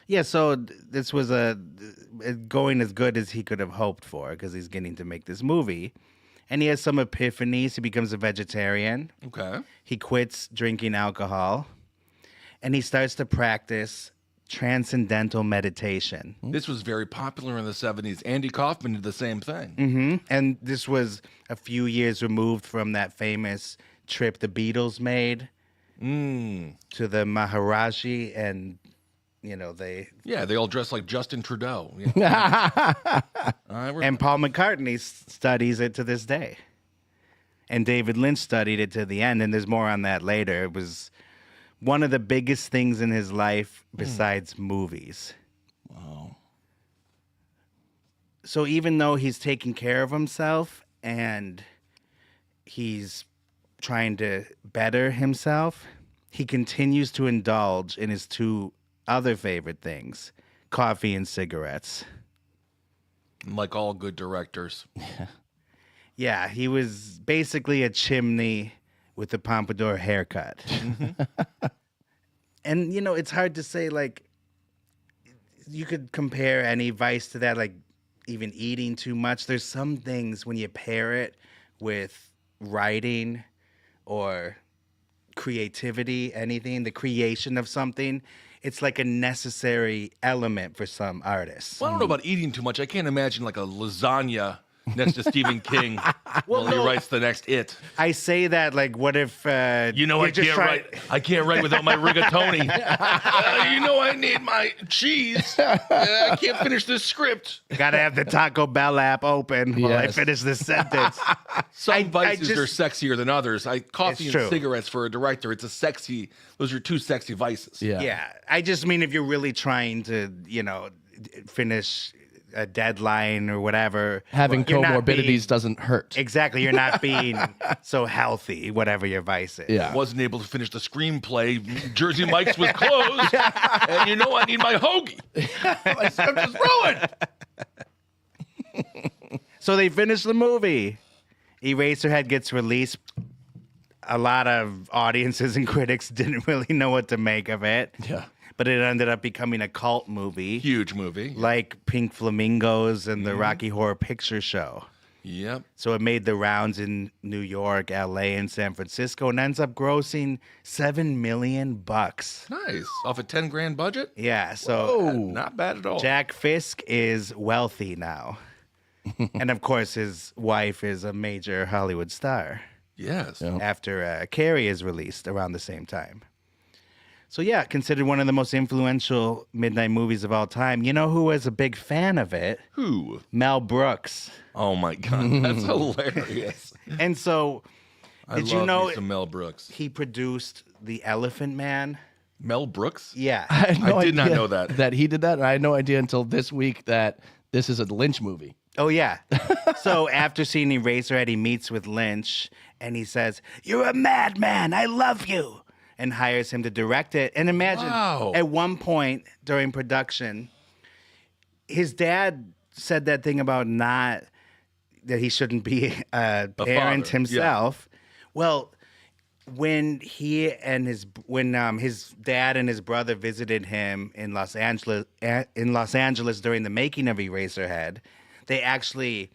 Yeah, so this was going as good as he could have hoped for because he's getting to make this movie. And he has some epiphanies. He becomes a vegetarian. Okay. He quits drinking alcohol. And he starts to practice transcendental meditation. This was very popular in the 70s. Andy Kaufman did the same thing. Mm-hmm. And this was a few years removed from that famous trip the Beatles made to the Maharishi, and they all dress like Justin Trudeau. Yeah. And Paul McCartney studies it to this day, and David Lynch studied it to the end. And there's more on that later. It was one of the biggest things in his life besides movies. Wow. So even though he's taking care of himself and he's trying to better himself, he continues to indulge in his two other favorite things, coffee and cigarettes. Like all good directors. Yeah, he was basically a chimney with a pompadour haircut. And, it's hard to say, like, you could compare any vice to that, like even eating too much. There's some things when you pair it with writing or creativity, anything, the creation of something, it's like a necessary element for some artists. Well, I don't know about eating too much. I can't imagine like a lasagna next to Stephen King while he writes the next It. I say that, like, what if I can't write without my rigatoni. I need my cheese. I can't finish this script. Gotta have the Taco Bell app open while I finish this sentence. Some vices are sexier than others. Coffee and true. cigarettes for a director, those are two sexy vices. Yeah. I just mean if you're really trying to, finish a deadline or whatever. Having comorbidities doesn't hurt. Exactly. You're not being so healthy, whatever your vice is. Yeah. Wasn't able to finish the screenplay. Jersey Mike's was closed. And I need my hoagie. My script is ruined. So they finish the movie. Eraserhead gets released. A lot of audiences and critics didn't really know what to make of it. Yeah. But it ended up becoming a cult movie. Huge movie. Like Pink Flamingos and the Rocky Horror Picture Show. Yep. So it made the rounds in New York, LA, and San Francisco, and ends up grossing $7 million. Nice. Off a $10,000 budget? Yeah, so not bad at all. Jack Fisk is wealthy now. And of course, his wife is a major Hollywood star. Yes. After Carrie is released around the same time. So yeah, considered one of the most influential midnight movies of all time. You know who was a big fan of it? Who? Mel Brooks. Oh my God, that's hilarious. And so, did you know some Mel Brooks? He produced The Elephant Man? Mel Brooks? Yeah. I did not know that. That he did that. I had no idea until this week that this is a Lynch movie. Oh, yeah. So after seeing Eraserhead, he meets with Lynch, and he says, "You're a madman. I love you. and hires him to direct it. And imagine at one point during production, his dad said that thing about that he shouldn't be a parent father. himself. Yeah. Well, when his dad and his brother visited him in Los Angeles during the making of Eraserhead, they actually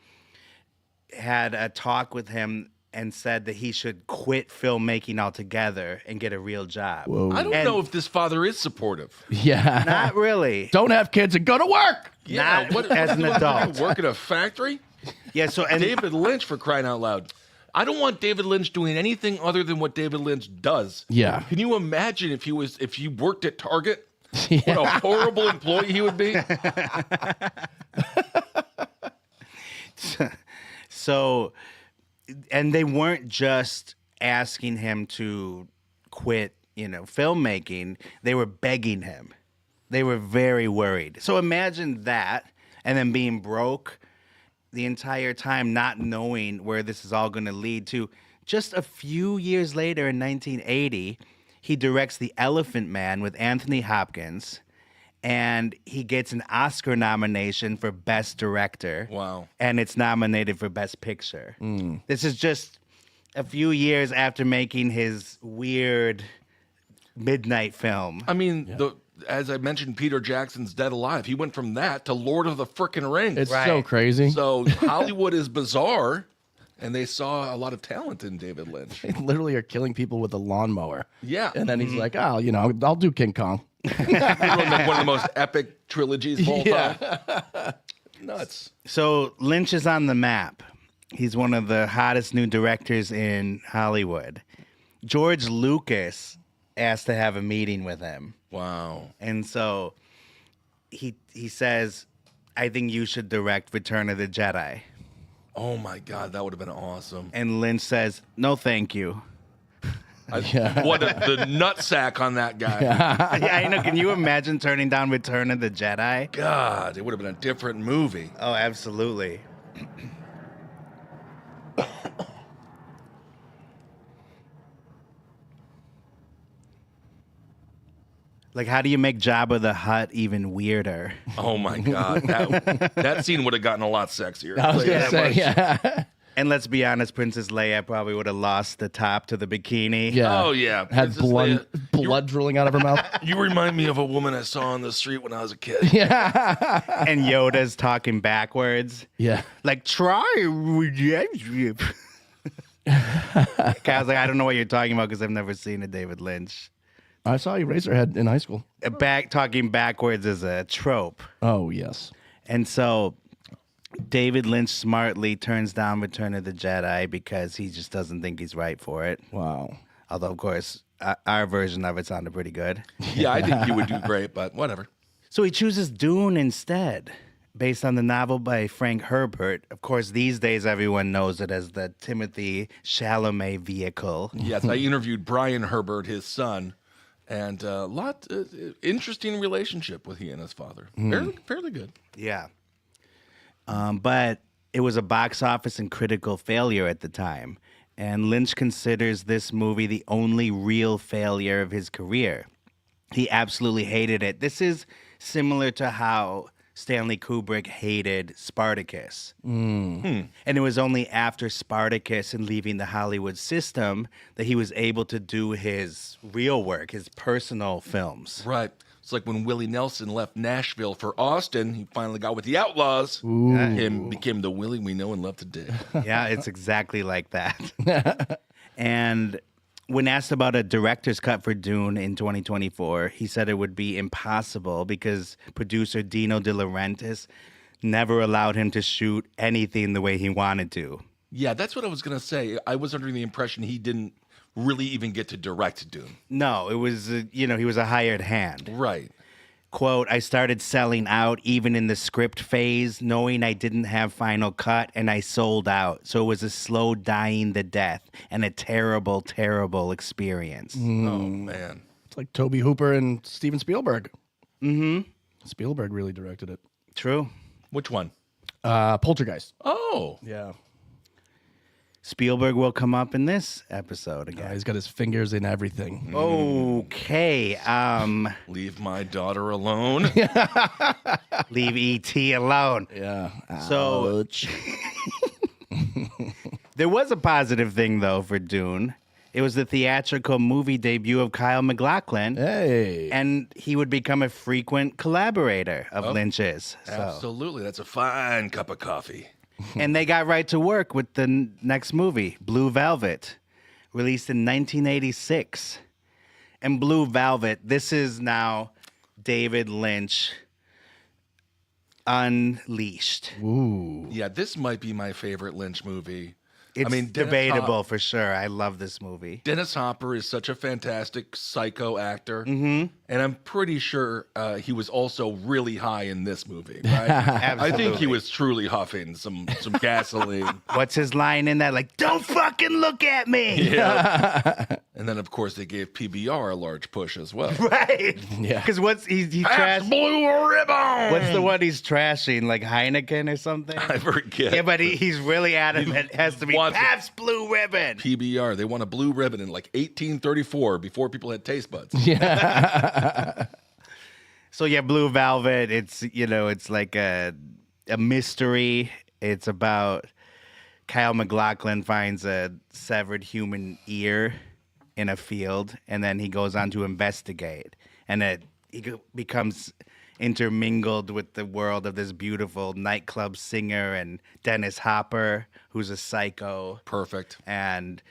had a talk with him and said that he should quit filmmaking altogether and get a real job. Whoa. I don't know if this father is supportive. Yeah. Not really. Don't have kids and go to work. Yeah, not as an adult. Work at a factory? Yeah, so and David Lynch, for crying out loud. I don't want David Lynch doing anything other than what David Lynch does. Yeah. Can you imagine if he worked at Target? Yeah. What a horrible employee he would be. So, and they weren't just asking him to quit, filmmaking. They were begging him. They were very worried. So imagine that, and then being broke the entire time, not knowing where this is all going to lead to. Just a few years later, in 1980, he directs The Elephant Man with Anthony Hopkins, and he gets an Oscar nomination for Best Director. Wow. And it's nominated for Best Picture. This is just a few years after making his weird midnight film. I mean, as I mentioned, Peter Jackson's Dead Alive. He went from that to Lord of the Frickin' Rings. It's so crazy. So Hollywood is bizarre, and they saw a lot of talent in David Lynch. They literally are killing people with a lawnmower. Yeah. And then he's like, oh, I'll do King Kong. One of the most epic trilogies of all time. Nuts. So Lynch is on the map. He's one of the hottest new directors in Hollywood. George Lucas asked to have a meeting with him. Wow. And so he says, I think you should direct Return of the Jedi. Oh my God, that would have been awesome. And Lynch says, no, thank you. What the nutsack on that guy. Yeah, I know. Can you imagine turning down Return of the Jedi? God, it would have been a different movie. Oh, absolutely. Like, how do you make Jabba the Hutt even weirder? Oh my God, that scene would have gotten a lot sexier. I was gonna say, yeah. And let's be honest, Princess Leia probably would have lost the top to the bikini. Yeah. Oh yeah, Had Princess blood Leia. drooling out of her mouth. You remind me of a woman I saw on the street when I was a kid. Yeah. And Yoda's talking backwards. Yeah. Like, try relationship. Kyle's like, I don't know what you're talking about because I've never seen a David Lynch. I saw Eraserhead in high school. Talking backwards is a trope. Oh, yes. And so David Lynch smartly turns down Return of the Jedi because he just doesn't think he's right for it. Wow. Although, of course, our version of it sounded pretty good. Yeah, I think you would do great, but whatever. So he chooses Dune instead, based on the novel by Frank Herbert. Of course, these days everyone knows it as the Timothée Chalamet vehicle. Yes, I interviewed Brian Herbert, his son, and interesting relationship with he and his father. Fairly good. Yeah. But it was a box office and critical failure at the time. And Lynch considers this movie the only real failure of his career. He absolutely hated it. This is similar to how Stanley Kubrick hated Spartacus. And it was only after Spartacus and leaving the Hollywood system that he was able to do his real work, his personal films. Right. It's like when Willie Nelson left Nashville for Austin, he finally got with the Outlaws and became the Willie we know and love today. Yeah, it's exactly like that. And when asked about a director's cut for Dune in 2024, he said it would be impossible because producer Dino De Laurentiis never allowed him to shoot anything the way he wanted to. Yeah, that's what I was going to say. I was under the impression he didn't really even get to direct Dune. No, it was, he was a hired hand. Right. Quote, I started selling out even in the script phase, knowing I didn't have final cut, and I sold out. So it was a slow dying the death and a terrible, terrible experience. Oh, man. It's like Tobe Hooper and Steven Spielberg. Spielberg really directed it. True. Which one? Poltergeist. Oh. Yeah. Spielberg will come up in this episode again. He's got his fingers in everything. Okay. Leave my daughter alone. Leave E.T. alone. Yeah. So there was a positive thing though for Dune. It was the theatrical movie debut of Kyle MacLachlan. Hey. And he would become a frequent collaborator of Lynch's. So. Absolutely. That's a fine cup of coffee. And they got right to work with the next movie, Blue Velvet, released in 1986. And Blue Velvet, this is now David Lynch unleashed. Ooh. Yeah, this might be my favorite Lynch movie. It's debatable for sure. I love this movie. Dennis Hopper is such a fantastic psycho actor. And I'm pretty sure he was also really high in this movie, right? I think he was truly huffing some gasoline. What's his line in that? Like, don't fucking look at me. Yeah. And then, of course, they gave PBR a large push as well. Right. Yeah. Because what's he trashed? Blue Ribbon. What's the one he's trashing? Like Heineken or something? I forget. Yeah, but he's really adamant it has to be Pabst Blue Ribbon. PBR. They won a blue ribbon in like 1834 before people had taste buds. Yeah. So yeah, Blue Velvet. It's it's like a mystery. It's about Kyle MacLachlan finds a severed human ear in a field, and then he goes on to investigate, and he becomes intermingled with the world of this beautiful nightclub singer and Dennis Hopper, who's a psycho. Perfect. And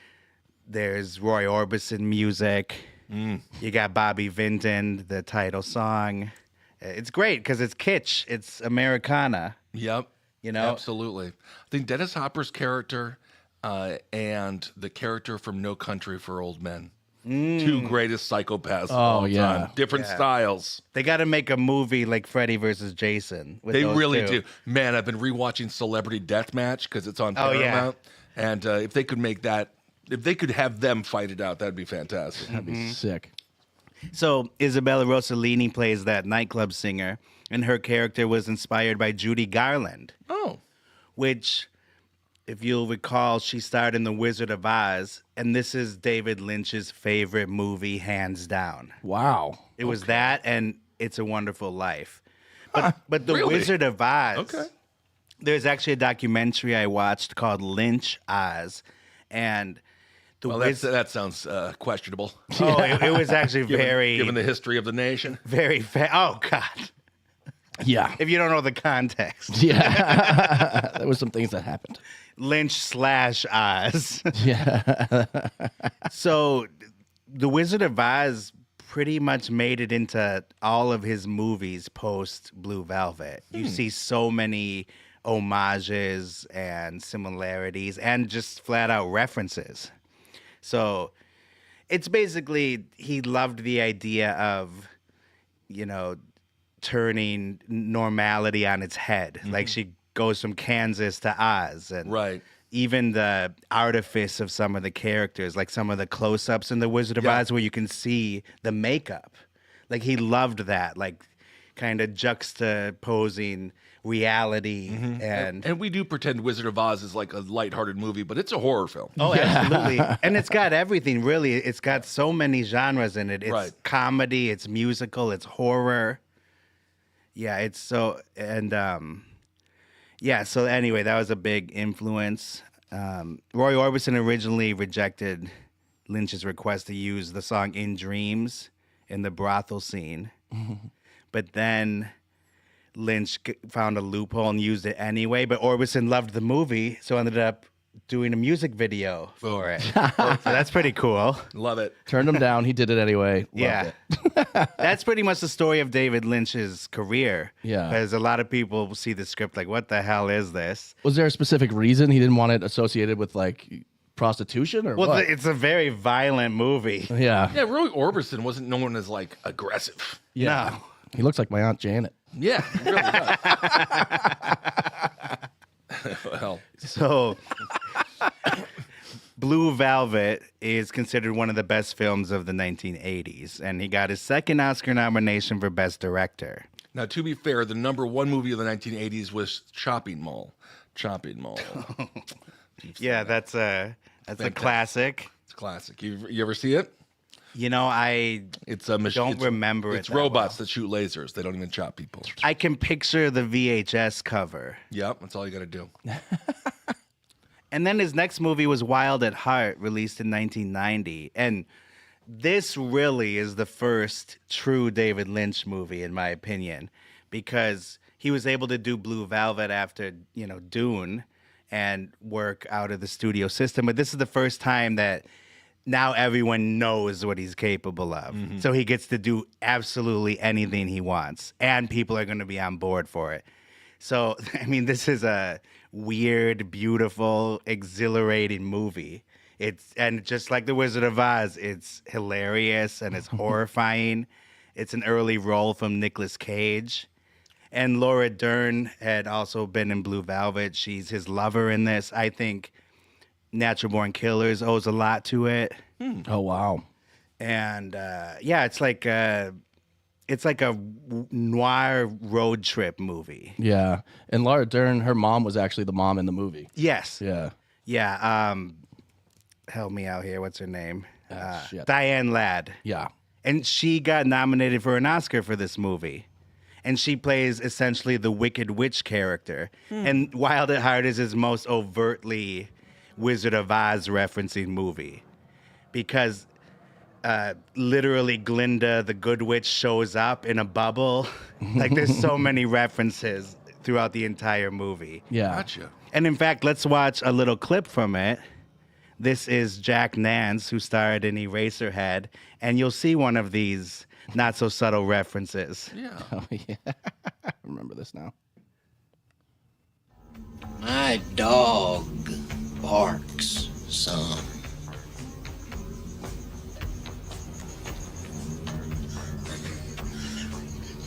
there's Roy Orbison music. You got Bobby Vinton, the title song. It's great because it's kitsch. It's Americana. Yep. Absolutely. I think Dennis Hopper's character and the character from No Country for Old Men. Two greatest psychopaths of all time. Different styles. They got to make a movie like Freddy versus Jason. With They those really two. do. Man, I've been rewatching Celebrity Deathmatch because it's on Paramount. And if they could make that, if they could have them fight it out, that'd be fantastic. That'd be sick. So Isabella Rossellini plays that nightclub singer, and her character was inspired by Judy Garland. Oh. Which, if you'll recall, she starred in The Wizard of Oz, and this is David Lynch's favorite movie, hands down. Wow. It was that and It's a Wonderful Life. But The really? Wizard of Oz, Okay. there's actually a documentary I watched called Lynch Oz, and that sounds questionable. Oh, it was actually given the history of the nation. very oh God. Yeah. If you don't know the context. Yeah. There was some things that happened. Lynch/Oz. Yeah. So The Wizard of Oz pretty much made it into all of his movies post Blue Velvet. You see so many homages and similarities and just flat out references. So it's basically, he loved the idea of, turning normality on its head. Like she goes from Kansas to Oz. And Right. even the artifice of some of the characters, like some of the close-ups in The Wizard of Oz where you can see the makeup. Like he loved that, like kind of juxtaposing reality And we do pretend Wizard of Oz is like a lighthearted movie, but it's a horror film. Oh, absolutely. And it's got everything, really. It's got so many genres in it. It's comedy, it's musical, it's horror. Yeah, it's so, and so anyway, that was a big influence. Roy Orbison originally rejected Lynch's request to use the song In Dreams in the brothel scene. But then Lynch found a loophole and used it anyway. But Orbison loved the movie, so ended up doing a music video for it. So that's pretty cool. Love it. Turned him down. He did it anyway. Loved it. That's pretty much the story of David Lynch's career. Yeah. Because a lot of people see the script like, what the hell is this? Was there a specific reason he didn't want it associated with like prostitution or Well, what? it's a very violent movie. Yeah. Yeah, Roy Orbison wasn't known as like aggressive. Yeah. No. He looks like my Aunt Janet. Yeah, he really does. Well, So, Blue Velvet is considered one of the best films of the 1980s, and he got his second Oscar nomination for Best Director. now to be fair, the number one movie of the 1980s was Chopping Mall. Chopping Mall. Yeah, that's a classic. It's a classic. You ever see it? You know, It's a machine. don't remember it It's that robots that shoot lasers. They don't even chop people. I can picture the VHS cover. Yep, that's all you got to do. And then his next movie was Wild at Heart, released in 1990. And this really is the first true David Lynch movie, in my opinion, because he was able to do Blue Velvet after, Dune and work out of the studio system. But this is the first time that now everyone knows what he's capable of. Mm-hmm. So he gets to do absolutely anything he wants, and people are going to be on board for it. So, I mean, this is a weird, beautiful, exhilarating movie. And just like The Wizard of Oz, it's hilarious and it's horrifying. It's an early role from Nicolas Cage. And Laura Dern had also been in Blue Velvet. She's his lover in this. I think Natural Born Killers owes a lot to it. Oh, wow. And it's like a noir road trip movie. Yeah. And Laura Dern, her mom was actually the mom in the movie. Yes. Yeah. Yeah. Help me out here. What's her name? Shit. Diane Ladd. Yeah. And she got nominated for an Oscar for this movie. And she plays essentially the Wicked Witch character. And Wild at Heart is his most overtly Wizard of Oz referencing movie. Because literally Glinda, the Good Witch, shows up in a bubble. Like, there's so many references throughout the entire movie. Yeah. Gotcha. And in fact, let's watch a little clip from it. This is Jack Nance, who starred in Eraserhead, and you'll see one of these not so subtle references. Yeah. Oh, yeah. I remember this now. My dog barks some.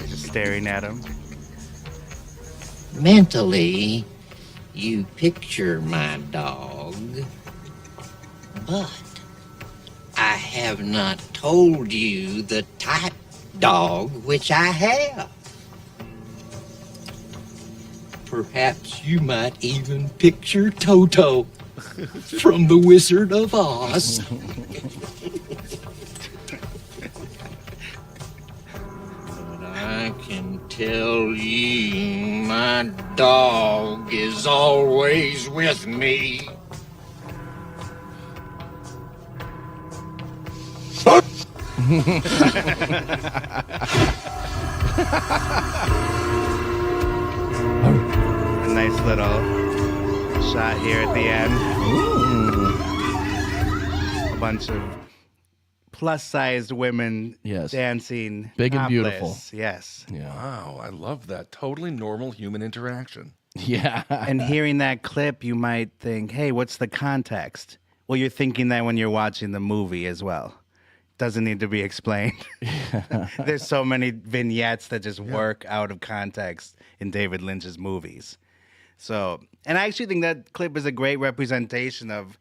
Just staring at him. Mentally, you picture my dog, but I have not told you the type dog which I have. Perhaps you might even picture Toto from The Wizard of Oz. But I can tell you my dog is always with me. A nice little shot here at the end. A bunch of plus-sized women dancing. Big and topless. beautiful. Yes. Yeah. Wow, I love that. Totally normal human interaction. Yeah. And hearing that clip, you might think, hey, what's the context? Well, you're thinking that when you're watching the movie as well. Doesn't need to be explained. There's so many vignettes that just work out of context in David Lynch's movies. So, and I actually think that clip is a great representation of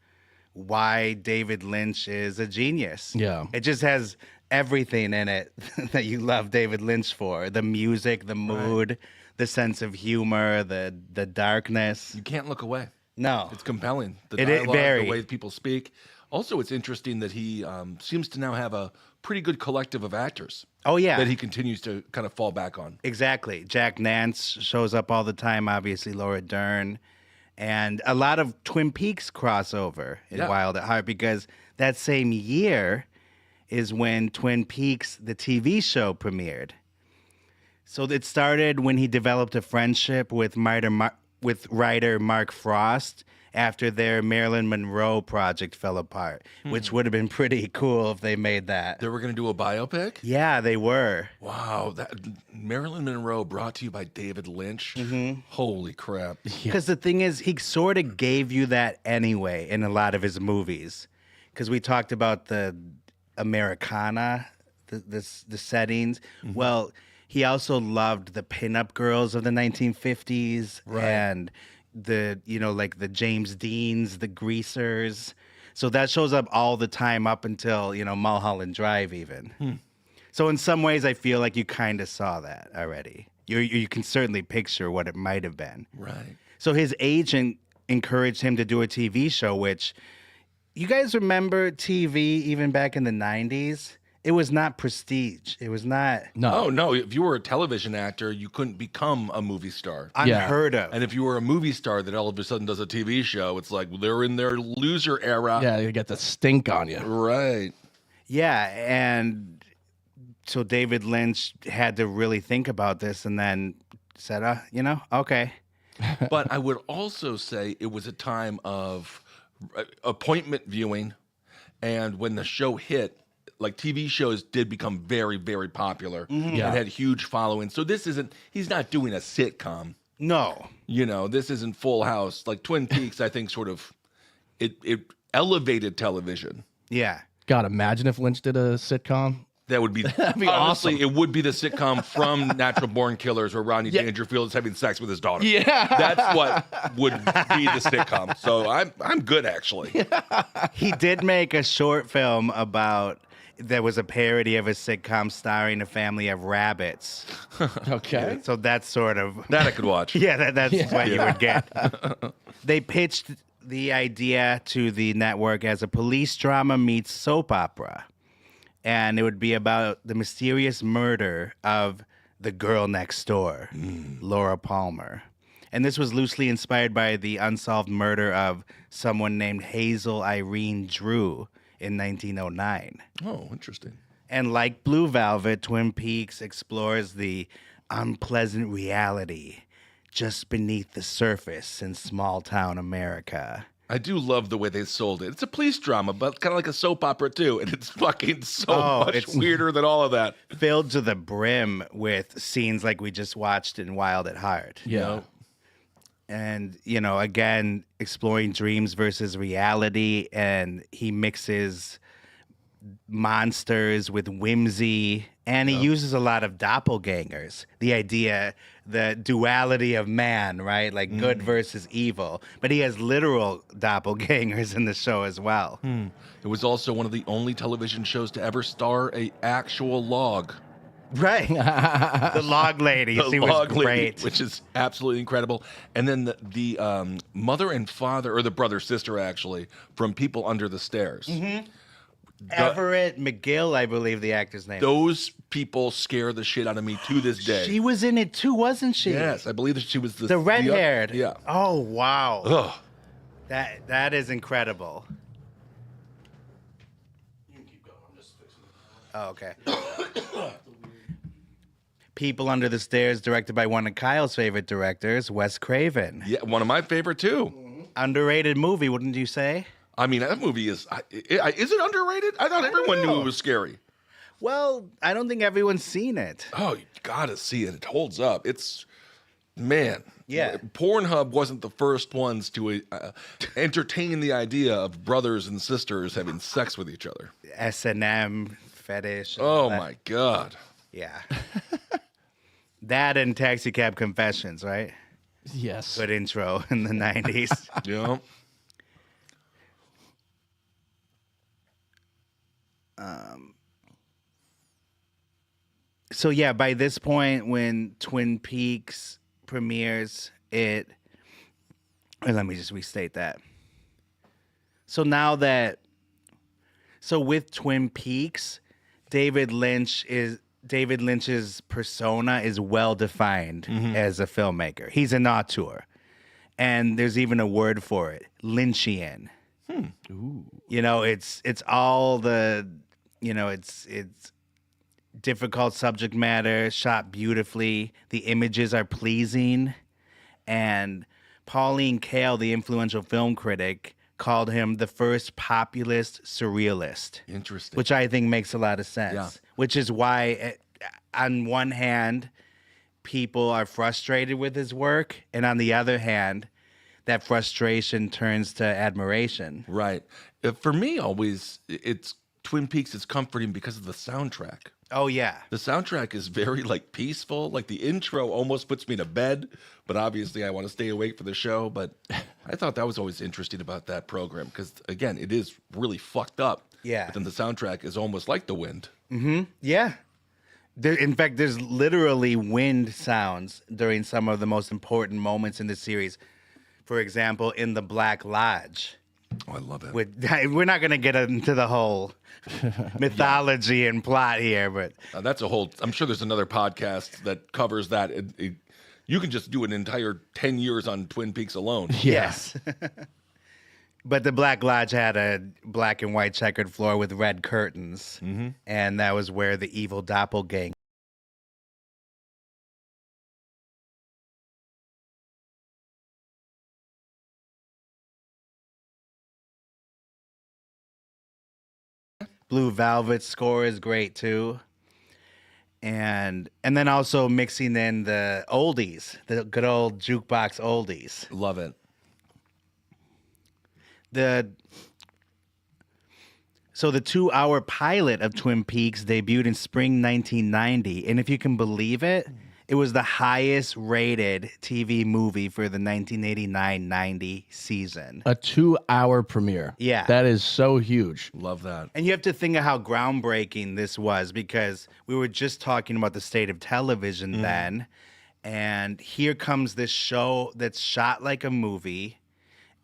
why David Lynch is a genius. Yeah. It just has everything in it that you love David Lynch for. The music, the mood, the sense of humor, the darkness. You can't look away. No. It's compelling. The It dialogue, very. the way people speak. Also, it's interesting that he seems to now have a pretty good collective of actors. Oh, yeah. That he continues to kind of fall back on. Exactly. Jack Nance shows up all the time, obviously Laura Dern. And a lot of Twin Peaks crossover in Wild at Heart, because that same year is when Twin Peaks, the TV show, premiered. So it started when he developed a friendship with writer Mark Frost after their Marilyn Monroe project fell apart, which would have been pretty cool if they made that. They were going to do a biopic? Yeah, they were. Wow. Marilyn Monroe brought to you by David Lynch. Holy crap. Because the thing is, he sort of gave you that anyway in a lot of his movies. Because we talked about the Americana, the settings. Well, he also loved the pinup girls of the 1950s and the James Deans, the greasers. So that shows up all the time up until, Mulholland Drive even. So in some ways, I feel like you kind of saw that already. You can certainly picture what it might have been. Right. So his agent encouraged him to do a TV show, which you guys remember TV even back in the 90s? It was not prestige. It was not. No. Oh, no. If you were a television actor, you couldn't become a movie star. Unheard of. And if you were a movie star that all of a sudden does a TV show, it's like they're in their loser era. Yeah, you get the stink on you. Right. Yeah, and so David Lynch had to really think about this and then said, okay. But I would also say it was a time of appointment viewing, and when the show hit, like TV shows did become very, very popular and had huge followings. So he's not doing a sitcom. No. This isn't Full House. Like Twin Peaks, I think it elevated television. Yeah. God, imagine if Lynch did a sitcom. That would be, That'd be honestly, awesome. it would be the sitcom from Natural Born Killers where Rodney Dangerfield is having sex with his daughter. Yeah. That's what would be the sitcom. So I'm good, actually. He did make a short film that was a parody of a sitcom starring a family of rabbits. Okay. So that's sort of... That I could watch. Yeah, that's what you would get. They pitched the idea to the network as a police drama meets soap opera. And it would be about the mysterious murder of the girl next door, Laura Palmer. And this was loosely inspired by the unsolved murder of someone named Hazel Irene Drew in 1909. Oh, interesting. And like Blue Velvet, Twin Peaks explores the unpleasant reality just beneath the surface in small town America. I do love the way they sold it. It's a police drama, but kind of like a soap opera too, and it's fucking so much weirder than all of that. Filled to the brim with scenes like we just watched in Wild at Heart. Yeah. And, again, exploring dreams versus reality, and he mixes monsters with whimsy, and he uses a lot of doppelgangers. The duality of man, right? Like good versus evil. But he has literal doppelgangers in the show as well. It was also one of the only television shows to ever star a actual log. Right. The log lady. She was Log great. Lady, which is absolutely incredible. And then the mother and father, or the brother, sister actually, from People Under the Stairs. Everett McGill, I believe the actor's name. Those people scare the shit out of me to this day. She was in it too, wasn't she? Yes, I believe that she was the red-haired. Yeah. Oh, wow. Ugh. That is incredible. Oh, okay. People Under the Stairs, directed by one of Kyle's favorite directors, Wes Craven. Yeah, one of my favorite too. Underrated movie, wouldn't you say? I mean, that movie is it underrated? I thought everyone knew it was scary. Well, I don't think everyone's seen it. Oh, you gotta see it. It holds up. It's, man. Yeah. Pornhub wasn't the first ones to entertain the idea of brothers and sisters having sex with each other. S&M, fetish. Oh, my God. Yeah. That and Taxi Cab Confessions, right? Yes. Good intro in the 90s. Yeah. So yeah, by this point, when Twin Peaks premieres, let me just restate that. So with Twin Peaks, David Lynch's persona is well defined as a filmmaker. He's an auteur, and there's even a word for it: Lynchian. Ooh. It's all the, it's difficult subject matter, shot beautifully. The images are pleasing. And Pauline Kael, the influential film critic, called him the first populist surrealist. Interesting. Which I think makes a lot of sense. Yeah. Which is why, on one hand, people are frustrated with his work. And on the other hand, that frustration turns to admiration. Right. For me, always, it's Twin Peaks is comforting because of the soundtrack. Oh, yeah. The soundtrack is very, peaceful. Like, the intro almost puts me to bed, but obviously I want to stay awake for the show. But I thought that was always interesting about that program because, again, it is really fucked up. Yeah. But then the soundtrack is almost like the wind. Mm-hmm. Yeah. In fact, there's literally wind sounds during some of the most important moments in the series. For example, in the Black Lodge. Oh, I love it. We're not going to get into the whole mythology and plot here, but that's a whole. I'm sure there's another podcast that covers that. You can just do an entire 10 years on Twin Peaks alone. Yes. But the Black Lodge had a black and white checkered floor with red curtains, and that was where the evil doppelganger. Blue Velvet score is great too. And then also mixing in the oldies, the good old jukebox oldies. Love it. So the 2-hour pilot of Twin Peaks debuted in spring 1990, and if you can believe it, it was the highest rated TV movie for the 1989-90 season. A 2-hour premiere. Yeah. That is so huge. Love that. And you have to think of how groundbreaking this was, because we were just talking about the state of television then, and here comes this show that's shot like a movie,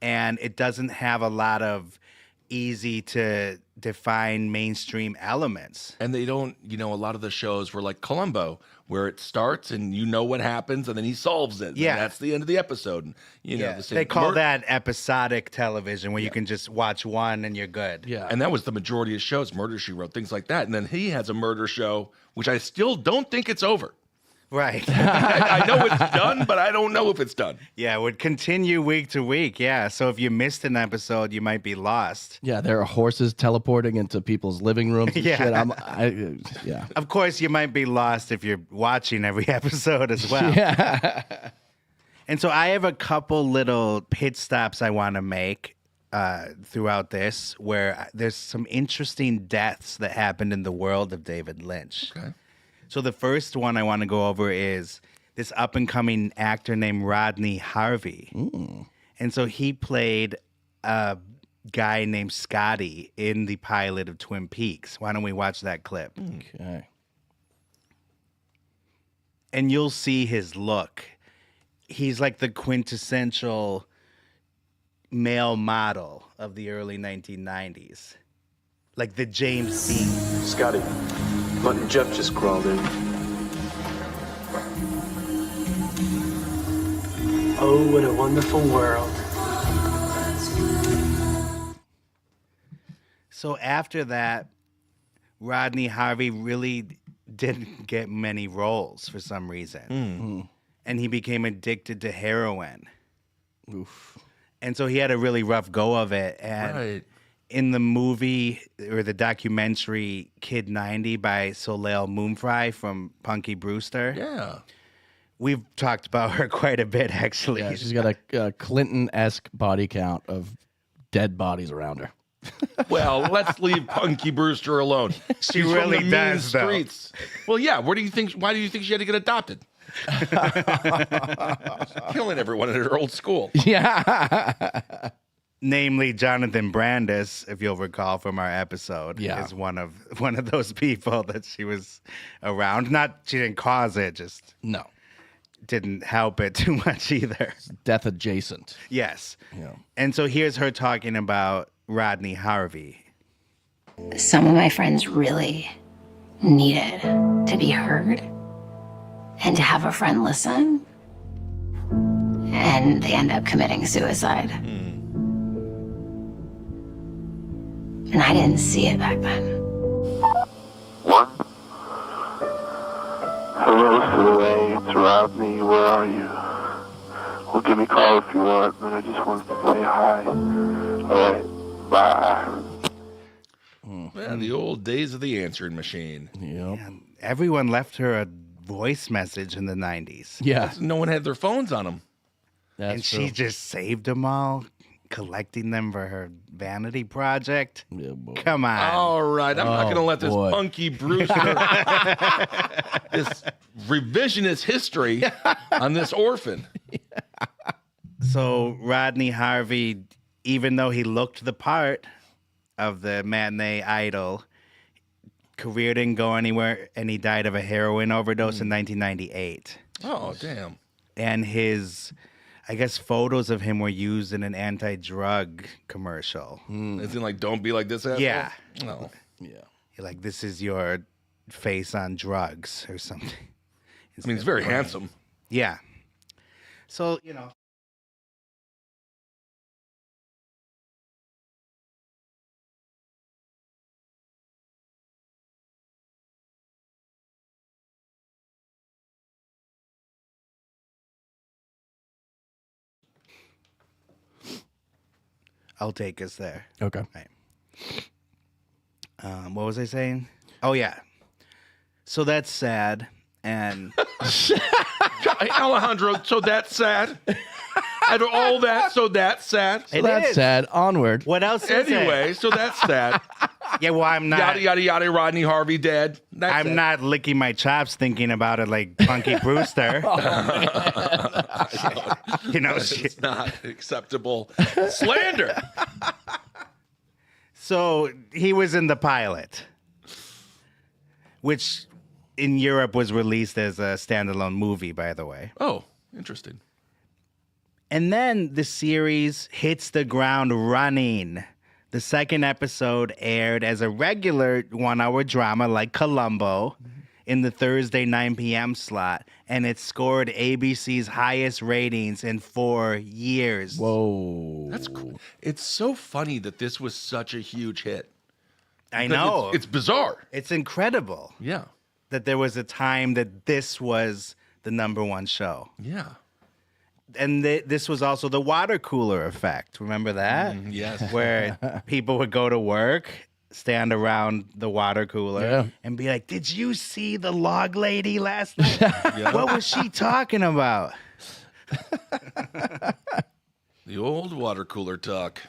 and it doesn't have a lot of easy to define mainstream elements. And they don't, a lot of the shows were like Columbo, where it starts and you know what happens and then he solves it. Yeah. And that's the end of the episode. And, the same. They call that episodic television, where you can just watch one and you're good. Yeah. And that was the majority of shows, Murder, She Wrote, things like that. And then he has a murder show, which I still don't think it's over. Right. I know it's done, but I don't know if it's done. Yeah, it would continue week to week. Yeah. So if you missed an episode, you might be lost. Yeah, there are horses teleporting into people's living rooms and shit. Yeah. Of course, you might be lost if you're watching every episode as well. Yeah. And so I have a couple little pit stops I want to make throughout this, where there's some interesting deaths that happened in the world of David Lynch. Okay. So the first one I want to go over is this up-and-coming actor named Rodney Harvey. And so he played a guy named Scotty in the pilot of Twin Peaks. Why don't we watch that clip? Okay. And you'll see his look. He's like the quintessential male model of the early 1990s. Like the James Dean. Scotty, Mutt and Jeff just crawled in. Oh, what a wonderful world. So after that, Rodney Harvey really didn't get many roles for some reason. And he became addicted to heroin. Oof. And so he had a really rough go of it. And in the movie or the documentary Kid 90 by Soleil Moonfry from Punky Brewster. We've talked about her quite a bit, actually. Yeah, she's got a Clinton-esque body count of dead bodies around her. Well, let's leave Punky Brewster alone. She She's really from the does, mean though. streets. Well, yeah. Why do you think she had to get adopted? Killing everyone at her old school. Yeah. Namely, Jonathan Brandis, if you'll recall from our episode, is one of those people that she was around. She didn't cause it, just didn't help it too much either. Death adjacent. Yes. Yeah. And so here's her talking about Rodney Harvey. Some of my friends really needed to be heard and to have a friend listen. And they end up committing suicide. And I didn't see it back then. What? Hello, Soleil. It's Rodney. Where are you? Well, give me a call if you want, but I just wanted to say hi. All right. Bye. Man, the old days of the answering machine. Yep. Everyone left her a voice message in the 90s. Yeah. No one had their phones on them. And she just saved them all, collecting them for her vanity project. Come on. All right. I'm not going to let this Punky Brewster, this revisionist history on this orphan. So Rodney Harvey, even though he looked the part of the matinee idol, career didn't go anywhere, and he died of a heroin overdose in 1998. Oh, damn. And his I guess photos of him were used in an anti-drug commercial. As in, like, don't be like this asshole? Yeah. No. Yeah. Like, this is your face on drugs or something. I mean, he's very handsome. Yeah. So, I'll take us there. Okay. Right. What was I saying? Oh, yeah. So that's sad. And Alejandro, so that's sad. After all that, so that's sad. So that's sad. Onward. What else is Anyway, it? so that's sad. Yeah, well, I'm not. Yada, yada, yada, Rodney Harvey dead. That's I'm it. not licking my chops thinking about it like Punky Brewster. It's not acceptable slander. So he was in the pilot, which in Europe was released as a standalone movie, by the way. Oh, interesting. And then the series hits the ground running. The second episode aired as a regular 1-hour drama like Columbo in the Thursday 9 p.m. slot, and it scored ABC's highest ratings in 4 years. Whoa. That's cool. It's so funny that this was such a huge hit. I Because know. It's bizarre. It's incredible Yeah. that there was a time that this was the number one show. Yeah. And this was also the water cooler effect. Remember that? Yes. Where people would go to work, stand around the water cooler, Yeah. and be like, "Did you see the log lady last night? What was she talking about?" The old water cooler talk.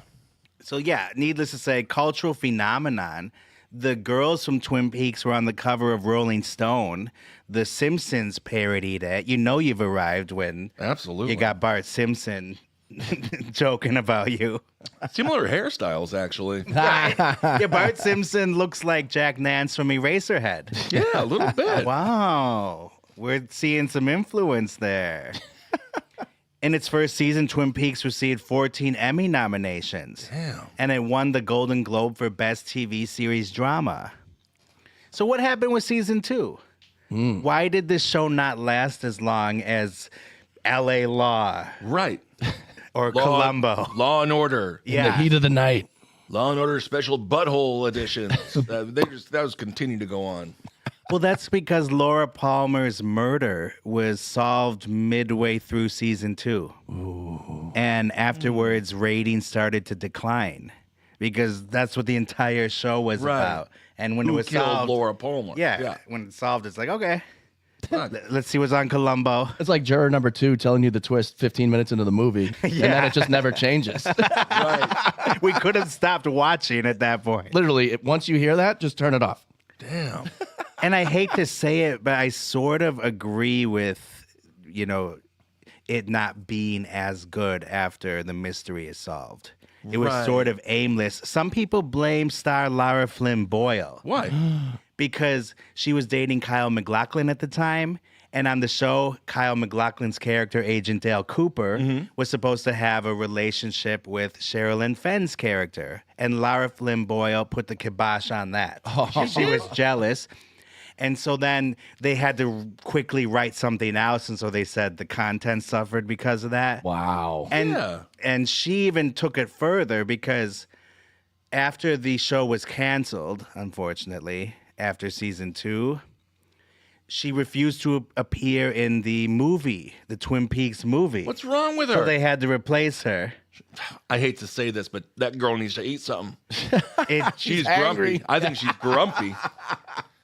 So yeah, needless to say, cultural phenomenon. The girls from Twin Peaks were on the cover of Rolling Stone. The Simpsons parodied it. You know you've arrived when Absolutely. you got Bart Simpson joking about you. Similar hairstyles, actually. Yeah, Bart Simpson looks like Jack Nance from Eraserhead. Yeah, a little bit. Wow. We're seeing some influence there. In its first season, Twin Peaks received 14 Emmy nominations. Damn. And it won the Golden Globe for Best TV Series Drama. So what happened with season 2? Why did this show not last as long as L.A. Law? Right. Or Columbo? Law and Order. In the heat of the night. Law and Order Special Butthole Editions. That was continuing to go on. Well, that's because Laura Palmer's murder was solved midway through season 2. Ooh. And afterwards, ratings started to decline because that's what the entire show was about. And when Who it was killed solved, Laura Palmer? yeah, when it's solved, it's like, okay, let's see what's on Columbo. It's like juror number 2 telling you the twist 15 minutes into the movie, and then it just never changes. Right. We could have stopped watching at that point. Literally, once you hear that, just turn it off. Damn. And I hate to say it, but I sort of agree with, it not being as good after the mystery is solved. It was sort of aimless. Some people blame star Lara Flynn Boyle. Why? Because she was dating Kyle MacLachlan at the time. And on the show, Kyle MacLachlan's character, Agent Dale Cooper, was supposed to have a relationship with Sherilyn Fenn's character. And Lara Flynn Boyle put the kibosh on that. She was jealous. And so then they had to quickly write something else. And so they said the content suffered because of that. Wow. And she even took it further because after the show was canceled, unfortunately, after season 2, she refused to appear in the movie, the Twin Peaks movie. What's wrong with her? So they had to replace her. I hate to say this, but that girl needs to eat something. She's angry. grumpy. I think she's grumpy.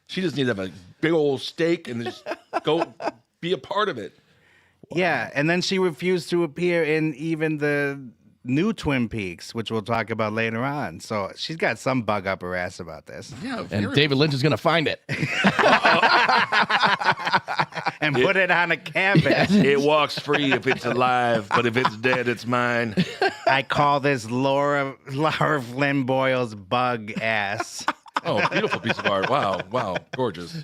She just needs to have a big old steak and just go be a part of it. Yeah, and then she refused to appear in even the new Twin Peaks, which we'll talk about later on. So she's got some bug up her ass about this. Yeah, And David Lynch is going to find it. And put it on a canvas. It walks free if it's alive, but if it's dead, it's mine. I call this Lara Flynn Boyle's bug ass. Oh, beautiful piece of art. Wow, gorgeous.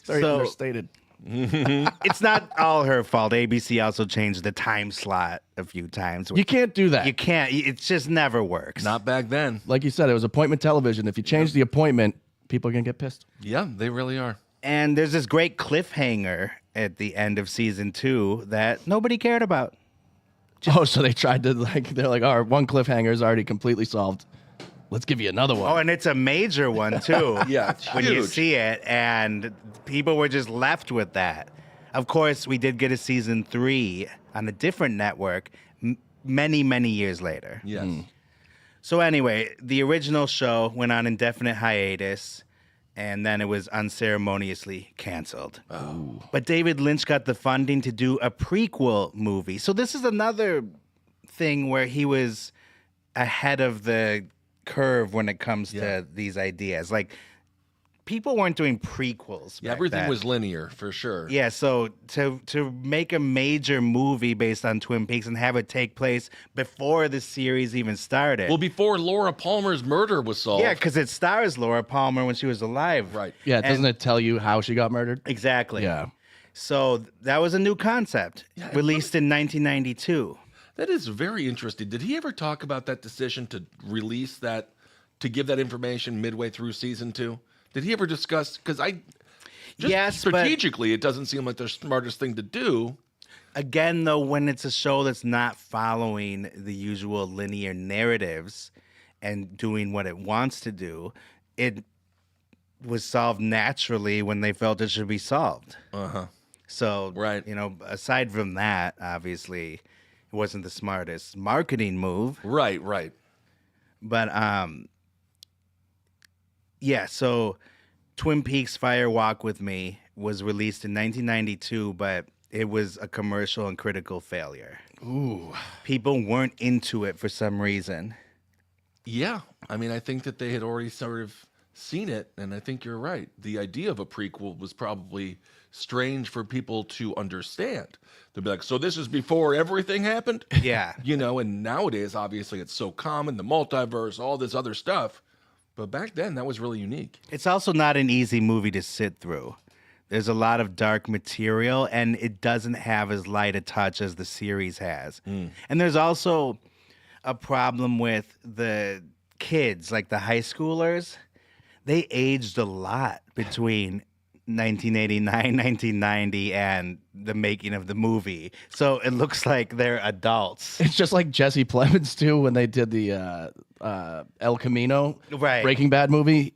Very understated. It's not all her fault. ABC also changed the time slot a few times. You can't do that. You can't. It just never works. Not back then. Like you said, it was appointment television. If you change the appointment, people are going to get pissed. Yeah, they really are. And there's this great cliffhanger at the end of season 2 that nobody cared about. Oh, so they tried to, they're like, all right, one cliffhanger is already completely solved. Let's give you another one. Oh, and it's a major one, too. Yeah, it's when you huge. see it, and people were just left with that. Of course, we did get a season 3 on a different network many, many years later. Yes. So anyway, the original show went on indefinite hiatus, and then it was unceremoniously canceled. Oh. But David Lynch got the funding to do a prequel movie. So this is another thing where he was ahead of the curve when it comes to these ideas. Like, people weren't doing prequels. Yeah, back everything then. was linear, for sure. Yeah, so to make a major movie based on Twin Peaks and have it take place before the series even started. Well, before Laura Palmer's murder was solved. Yeah, because it stars Laura Palmer when she was alive. Right. Yeah, doesn't it tell you how she got murdered? Exactly. Yeah. So that was a new concept, released in 1992. That is very interesting. Did he ever talk about that decision to release that, to give that information midway through season 2? Did he ever discuss? Because strategically, it doesn't seem like the smartest thing to do. Again, though, when it's a show that's not following the usual linear narratives and doing what it wants to do, it was solved naturally when they felt it should be solved. Uh-huh. So, right. Aside from that, obviously, it wasn't the smartest marketing move. Right, right. But, yeah, so Twin Peaks Fire Walk With Me was released in 1992, but it was a commercial and critical failure. Ooh. People weren't into it for some reason. Yeah. I mean, I think that they had already sort of seen it, and I think you're right. The idea of a prequel was probably strange for people to understand. They'd be like, so this is before everything happened? Yeah. And nowadays, obviously, it's so common, the multiverse, all this other stuff. But back then, that was really unique. It's also not an easy movie to sit through. There's a lot of dark material, and it doesn't have as light a touch as the series has. And there's also a problem with the kids, like the high schoolers. They aged a lot between 1989, 1990, and the making of the movie. So it looks like they're adults. It's just like Jesse Plemons, too, when they did the El Camino Breaking Bad movie.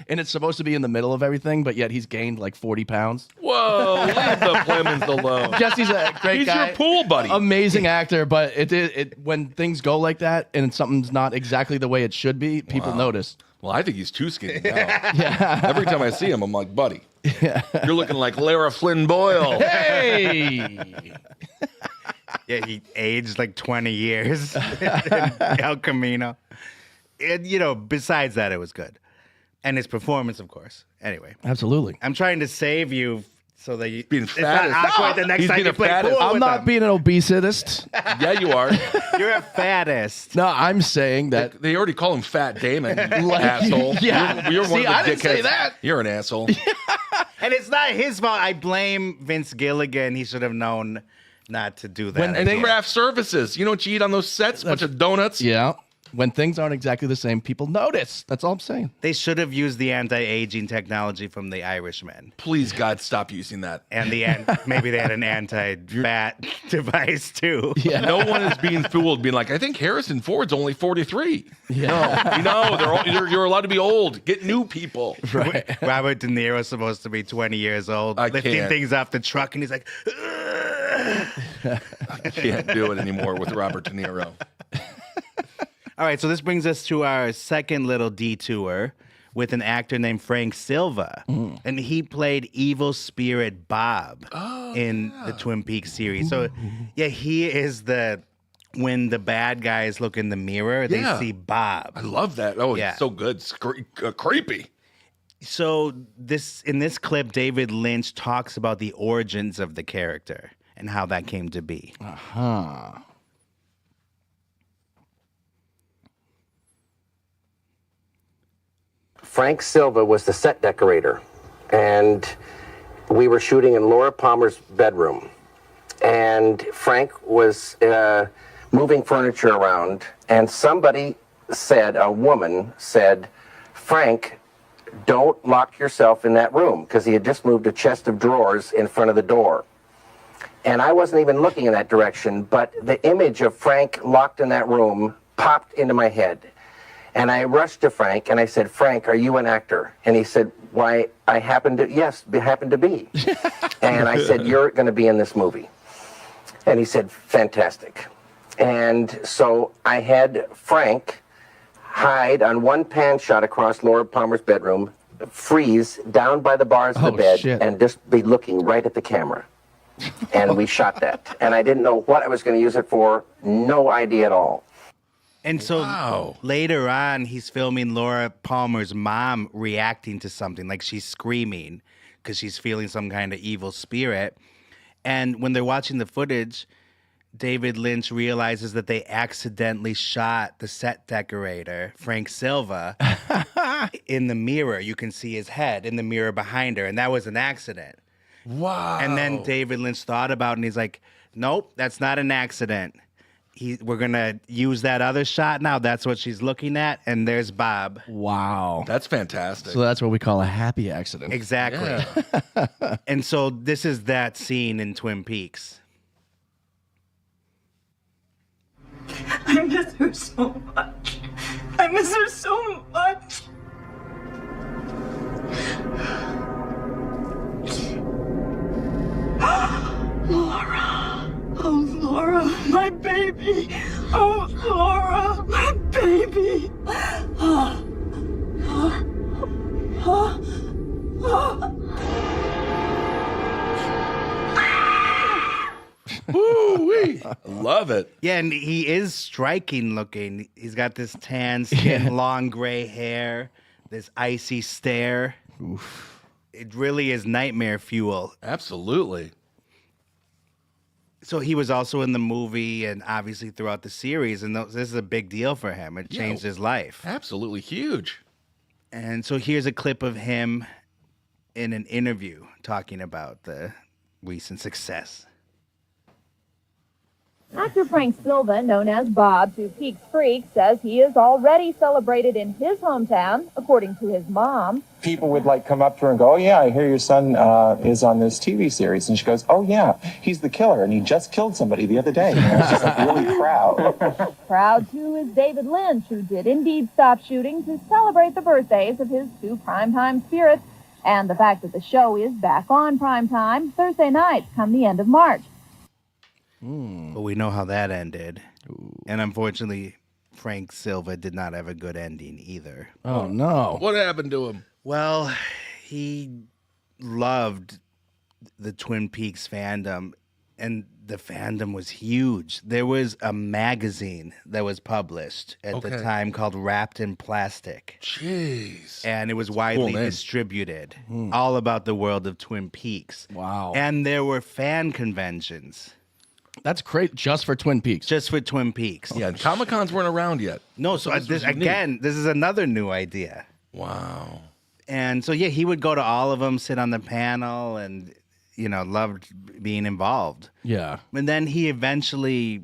And it's supposed to be in the middle of everything, but yet he's gained like 40 pounds. Whoa, leave the Plemons alone. Jesse's a great guy. He's your pool buddy. Amazing actor, but it when things go like that and something's not exactly the way it should be, people notice. Well, I think he's too skinny now. Yeah. Every time I see him, I'm like, buddy, you're looking like Lara Flynn Boyle. Hey! Yeah, he aged like 20 years in El Camino. And, besides that, it was good. And his performance, of course. Anyway. Absolutely. I'm trying to save you so that you... Being it's fat. not awkward the next time you play pool I'm with not them. being an obesitist. Yeah, you are. You're a fattest. No, I'm saying that... They already call him Fat Damon, you asshole. Yeah. You're one See, of the I didn't say dickheads. that. You're an asshole. And it's not his fault. I blame Vince Gilligan. He should have known not to do that. And craft services. You know what you eat on those sets? A bunch of donuts. Yeah. When things aren't exactly the same, people notice. That's all I'm saying. They should have used the anti-aging technology from The Irishman. Please, God, stop using that. And maybe they had an anti-fat device, too. Yeah. No one is being fooled, being like, I think Harrison Ford's only 43. Yeah. No, you're allowed to be old. Get new people. Right. Robert De Niro's supposed to be 20 years old, lifting can't. things off the truck, and he's like, I can't do it anymore with Robert De Niro. All right, so this brings us to our second little detour with an actor named Frank Silva. And he played evil spirit Bob in the Twin Peaks series. So, yeah, he is when the bad guys look in the mirror, they see Bob. I love that. Oh, Yeah. it's so good. It's creepy. So in this clip, David Lynch talks about the origins of the character and how that came to be. Uh-huh. Frank Silva was the set decorator, and we were shooting in Laura Palmer's bedroom, and Frank was moving furniture around, and a woman said, Frank, don't lock yourself in that room, because he had just moved a chest of drawers in front of the door. And I wasn't even looking in that direction, but the image of Frank locked in that room popped into my head. And I rushed to Frank, and I said, Frank, are you an actor? And he said, why, yes, happen to be. And I said, you're going to be in this movie. And he said, fantastic. And so I had Frank hide on one pan shot across Laura Palmer's bedroom, freeze down by the bars of the bed, and just be looking right at the camera. And we shot that. And I didn't know what I was going to use it for, no idea at all. And so later on, he's filming Laura Palmer's mom reacting to something, like she's screaming because she's feeling some kind of evil spirit. And when they're watching the footage, David Lynch realizes that they accidentally shot the set decorator, Frank Silva, in the mirror. You can see his head in the mirror behind her, and that was an accident. Wow. And then David Lynch thought about it, and he's like, nope, that's not an accident. We're going to use that other shot now. That's what she's looking at. And there's Bob. Wow. That's fantastic. So that's what we call a happy accident. Exactly. Yeah. And so this is that scene in Twin Peaks. I miss her so much. I miss her so much. Laura. Oh, Laura, my baby. Oh, Laura, my baby. Woo-wee. Love it. Yeah, and he is striking looking. He's got this tan skin, long gray hair, this icy stare. Oof. It really is nightmare fuel. Absolutely. So he was also in the movie and obviously throughout the series, and this is a big deal for him. It changed his life. Absolutely huge. And so here's a clip of him in an interview talking about the recent success. Actor Frank Silva, known as Bob to Peaks Freak, says he is already celebrated in his hometown, according to his mom. People would come up to her and go, oh yeah, I hear your son is on this TV series. And she goes, oh yeah, he's the killer and he just killed somebody the other day. And I was just really proud. Proud too is David Lynch, who did indeed stop shooting to celebrate the birthdays of his two primetime spirits and the fact that the show is back on primetime Thursday nights come the end of March. But we know how that ended. And unfortunately, Frank Silva did not have a good ending either. Oh, no. What happened to him? Well, he loved the Twin Peaks fandom, and the fandom was huge. There was a magazine that was published at the time called Wrapped in Plastic. Jeez. And it was widely distributed, all about the world of Twin Peaks. Wow. And there were fan conventions. That's great, just for Twin Peaks. Just for Twin Peaks. Yeah, Comic-Cons weren't around yet. No, so this is another new idea. Wow. And so, yeah, he would go to all of them, sit on the panel, and, loved being involved. Yeah. And then he eventually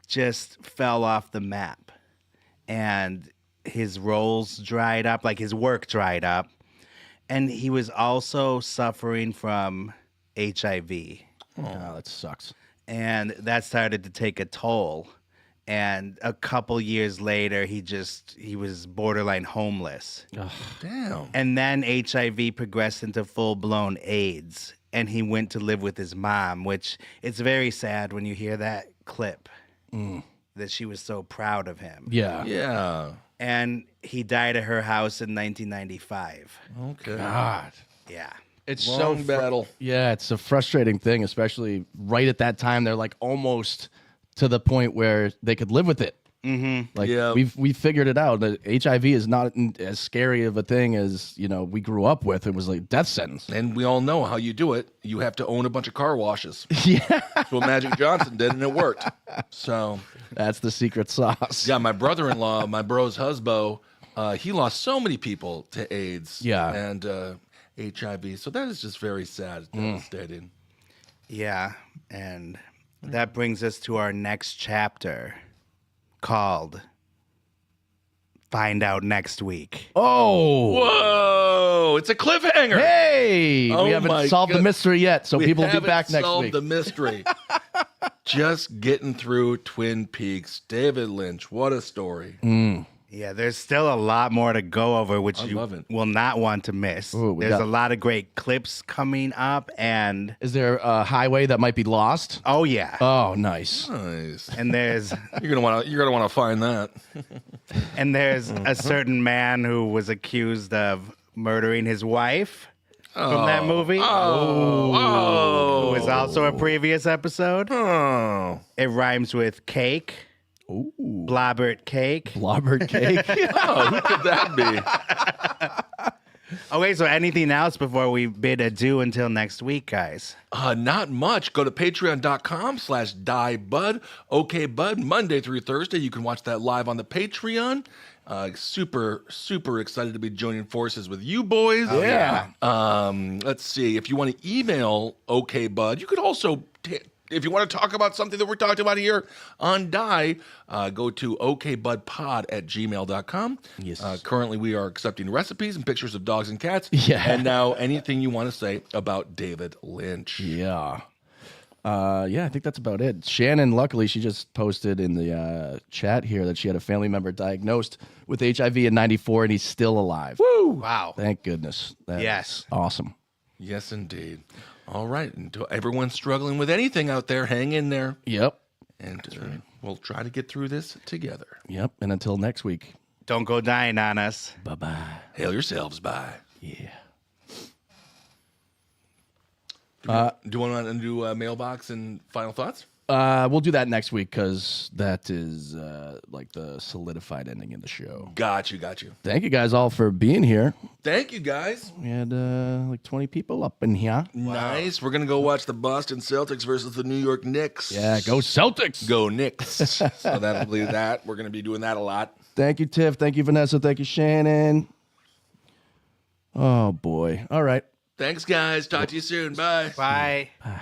just fell off the map. And his roles dried up, his work dried up. And he was also suffering from HIV. Oh, that sucks. And that started to take a toll. And a couple years later, he was borderline homeless. Ugh. Damn. And then HIV progressed into full-blown AIDS. And he went to live with his mom, which it's very sad when you hear that clip that she was so proud of him. Yeah. Yeah. And he died at her house in 1995. Okay. God. Yeah. It's Long battle. Yeah, it's a frustrating thing, especially right at that time. They're almost to the point where they could live with it. Mm-hmm. We figured it out. That HIV is not as scary of a thing as we grew up with. It was like death sentence. And we all know how you do it. You have to own a bunch of car washes. Yeah, that's what Magic Johnson did, and it worked. So that's the secret sauce. Yeah, my brother-in-law, my bro's husband, he lost so many people to AIDS. Yeah, and HIV. So that is just very sad, devastating. Yeah, and that brings us to our next chapter called Find Out Next Week. Oh. Whoa, it's a cliffhanger. Hey, Oh we haven't my solved the mystery yet, so people will be back next solved week. the mystery. Just getting through Twin Peaks. David Lynch, what a story. Yeah, there's still a lot more to go over, which I you love it. will not want to miss. Ooh, There's a lot of great clips coming up, and Is there a highway that might be lost? oh yeah, Oh, nice. Nice. and there's You're gonna want to find that. and there's a certain man who was accused of murdering his wife from that movie. Oh. Who was also a previous episode. Oh. It rhymes with cake. Ooh. Blobbert cake. Blobbert cake. Oh, who could that be? Okay, so anything else before we bid adieu until next week, guys? Not much. Go to patreon.com/diebud. Okay, bud. Monday through Thursday. You can watch that live on the Patreon. Super excited to be joining forces with you boys. Oh, yeah. Let's see. If you want to email Okay Bud, you could also if you want to talk about something that we're talking about here on Die, go to okbudpod@gmail.com. Yes. Currently, we are accepting recipes and pictures of dogs and cats. Yeah. And now anything you want to say about David Lynch. Yeah. I think that's about it. Shannon, luckily, she just posted in the chat here that she had a family member diagnosed with HIV in '94, and he's still alive. Woo! Wow. Thank goodness. That Yes. is awesome. Yes, indeed. All right. And to everyone struggling with anything out there, hang in there. Yep. And we'll try to get through this together. Yep. And until next week. Don't go dying on us. Bye-bye. Hail yourselves. Bye. Yeah. Do you want to do mailbox and final thoughts? We'll do that next week because that is like the solidified ending in the show. Got you. Thank you guys all for being here. Thank you, guys. We had like 20 people up in here. Nice. We're going to go watch the Boston Celtics versus the New York Knicks. Yeah, go Celtics. Go Knicks. So that'll be that. We're going to be doing that a lot. Thank you, Tiff. Thank you, Vanessa. Thank you, Shannon. Oh, boy. All right. Thanks, guys. Talk to you soon. Bye. Bye. Bye.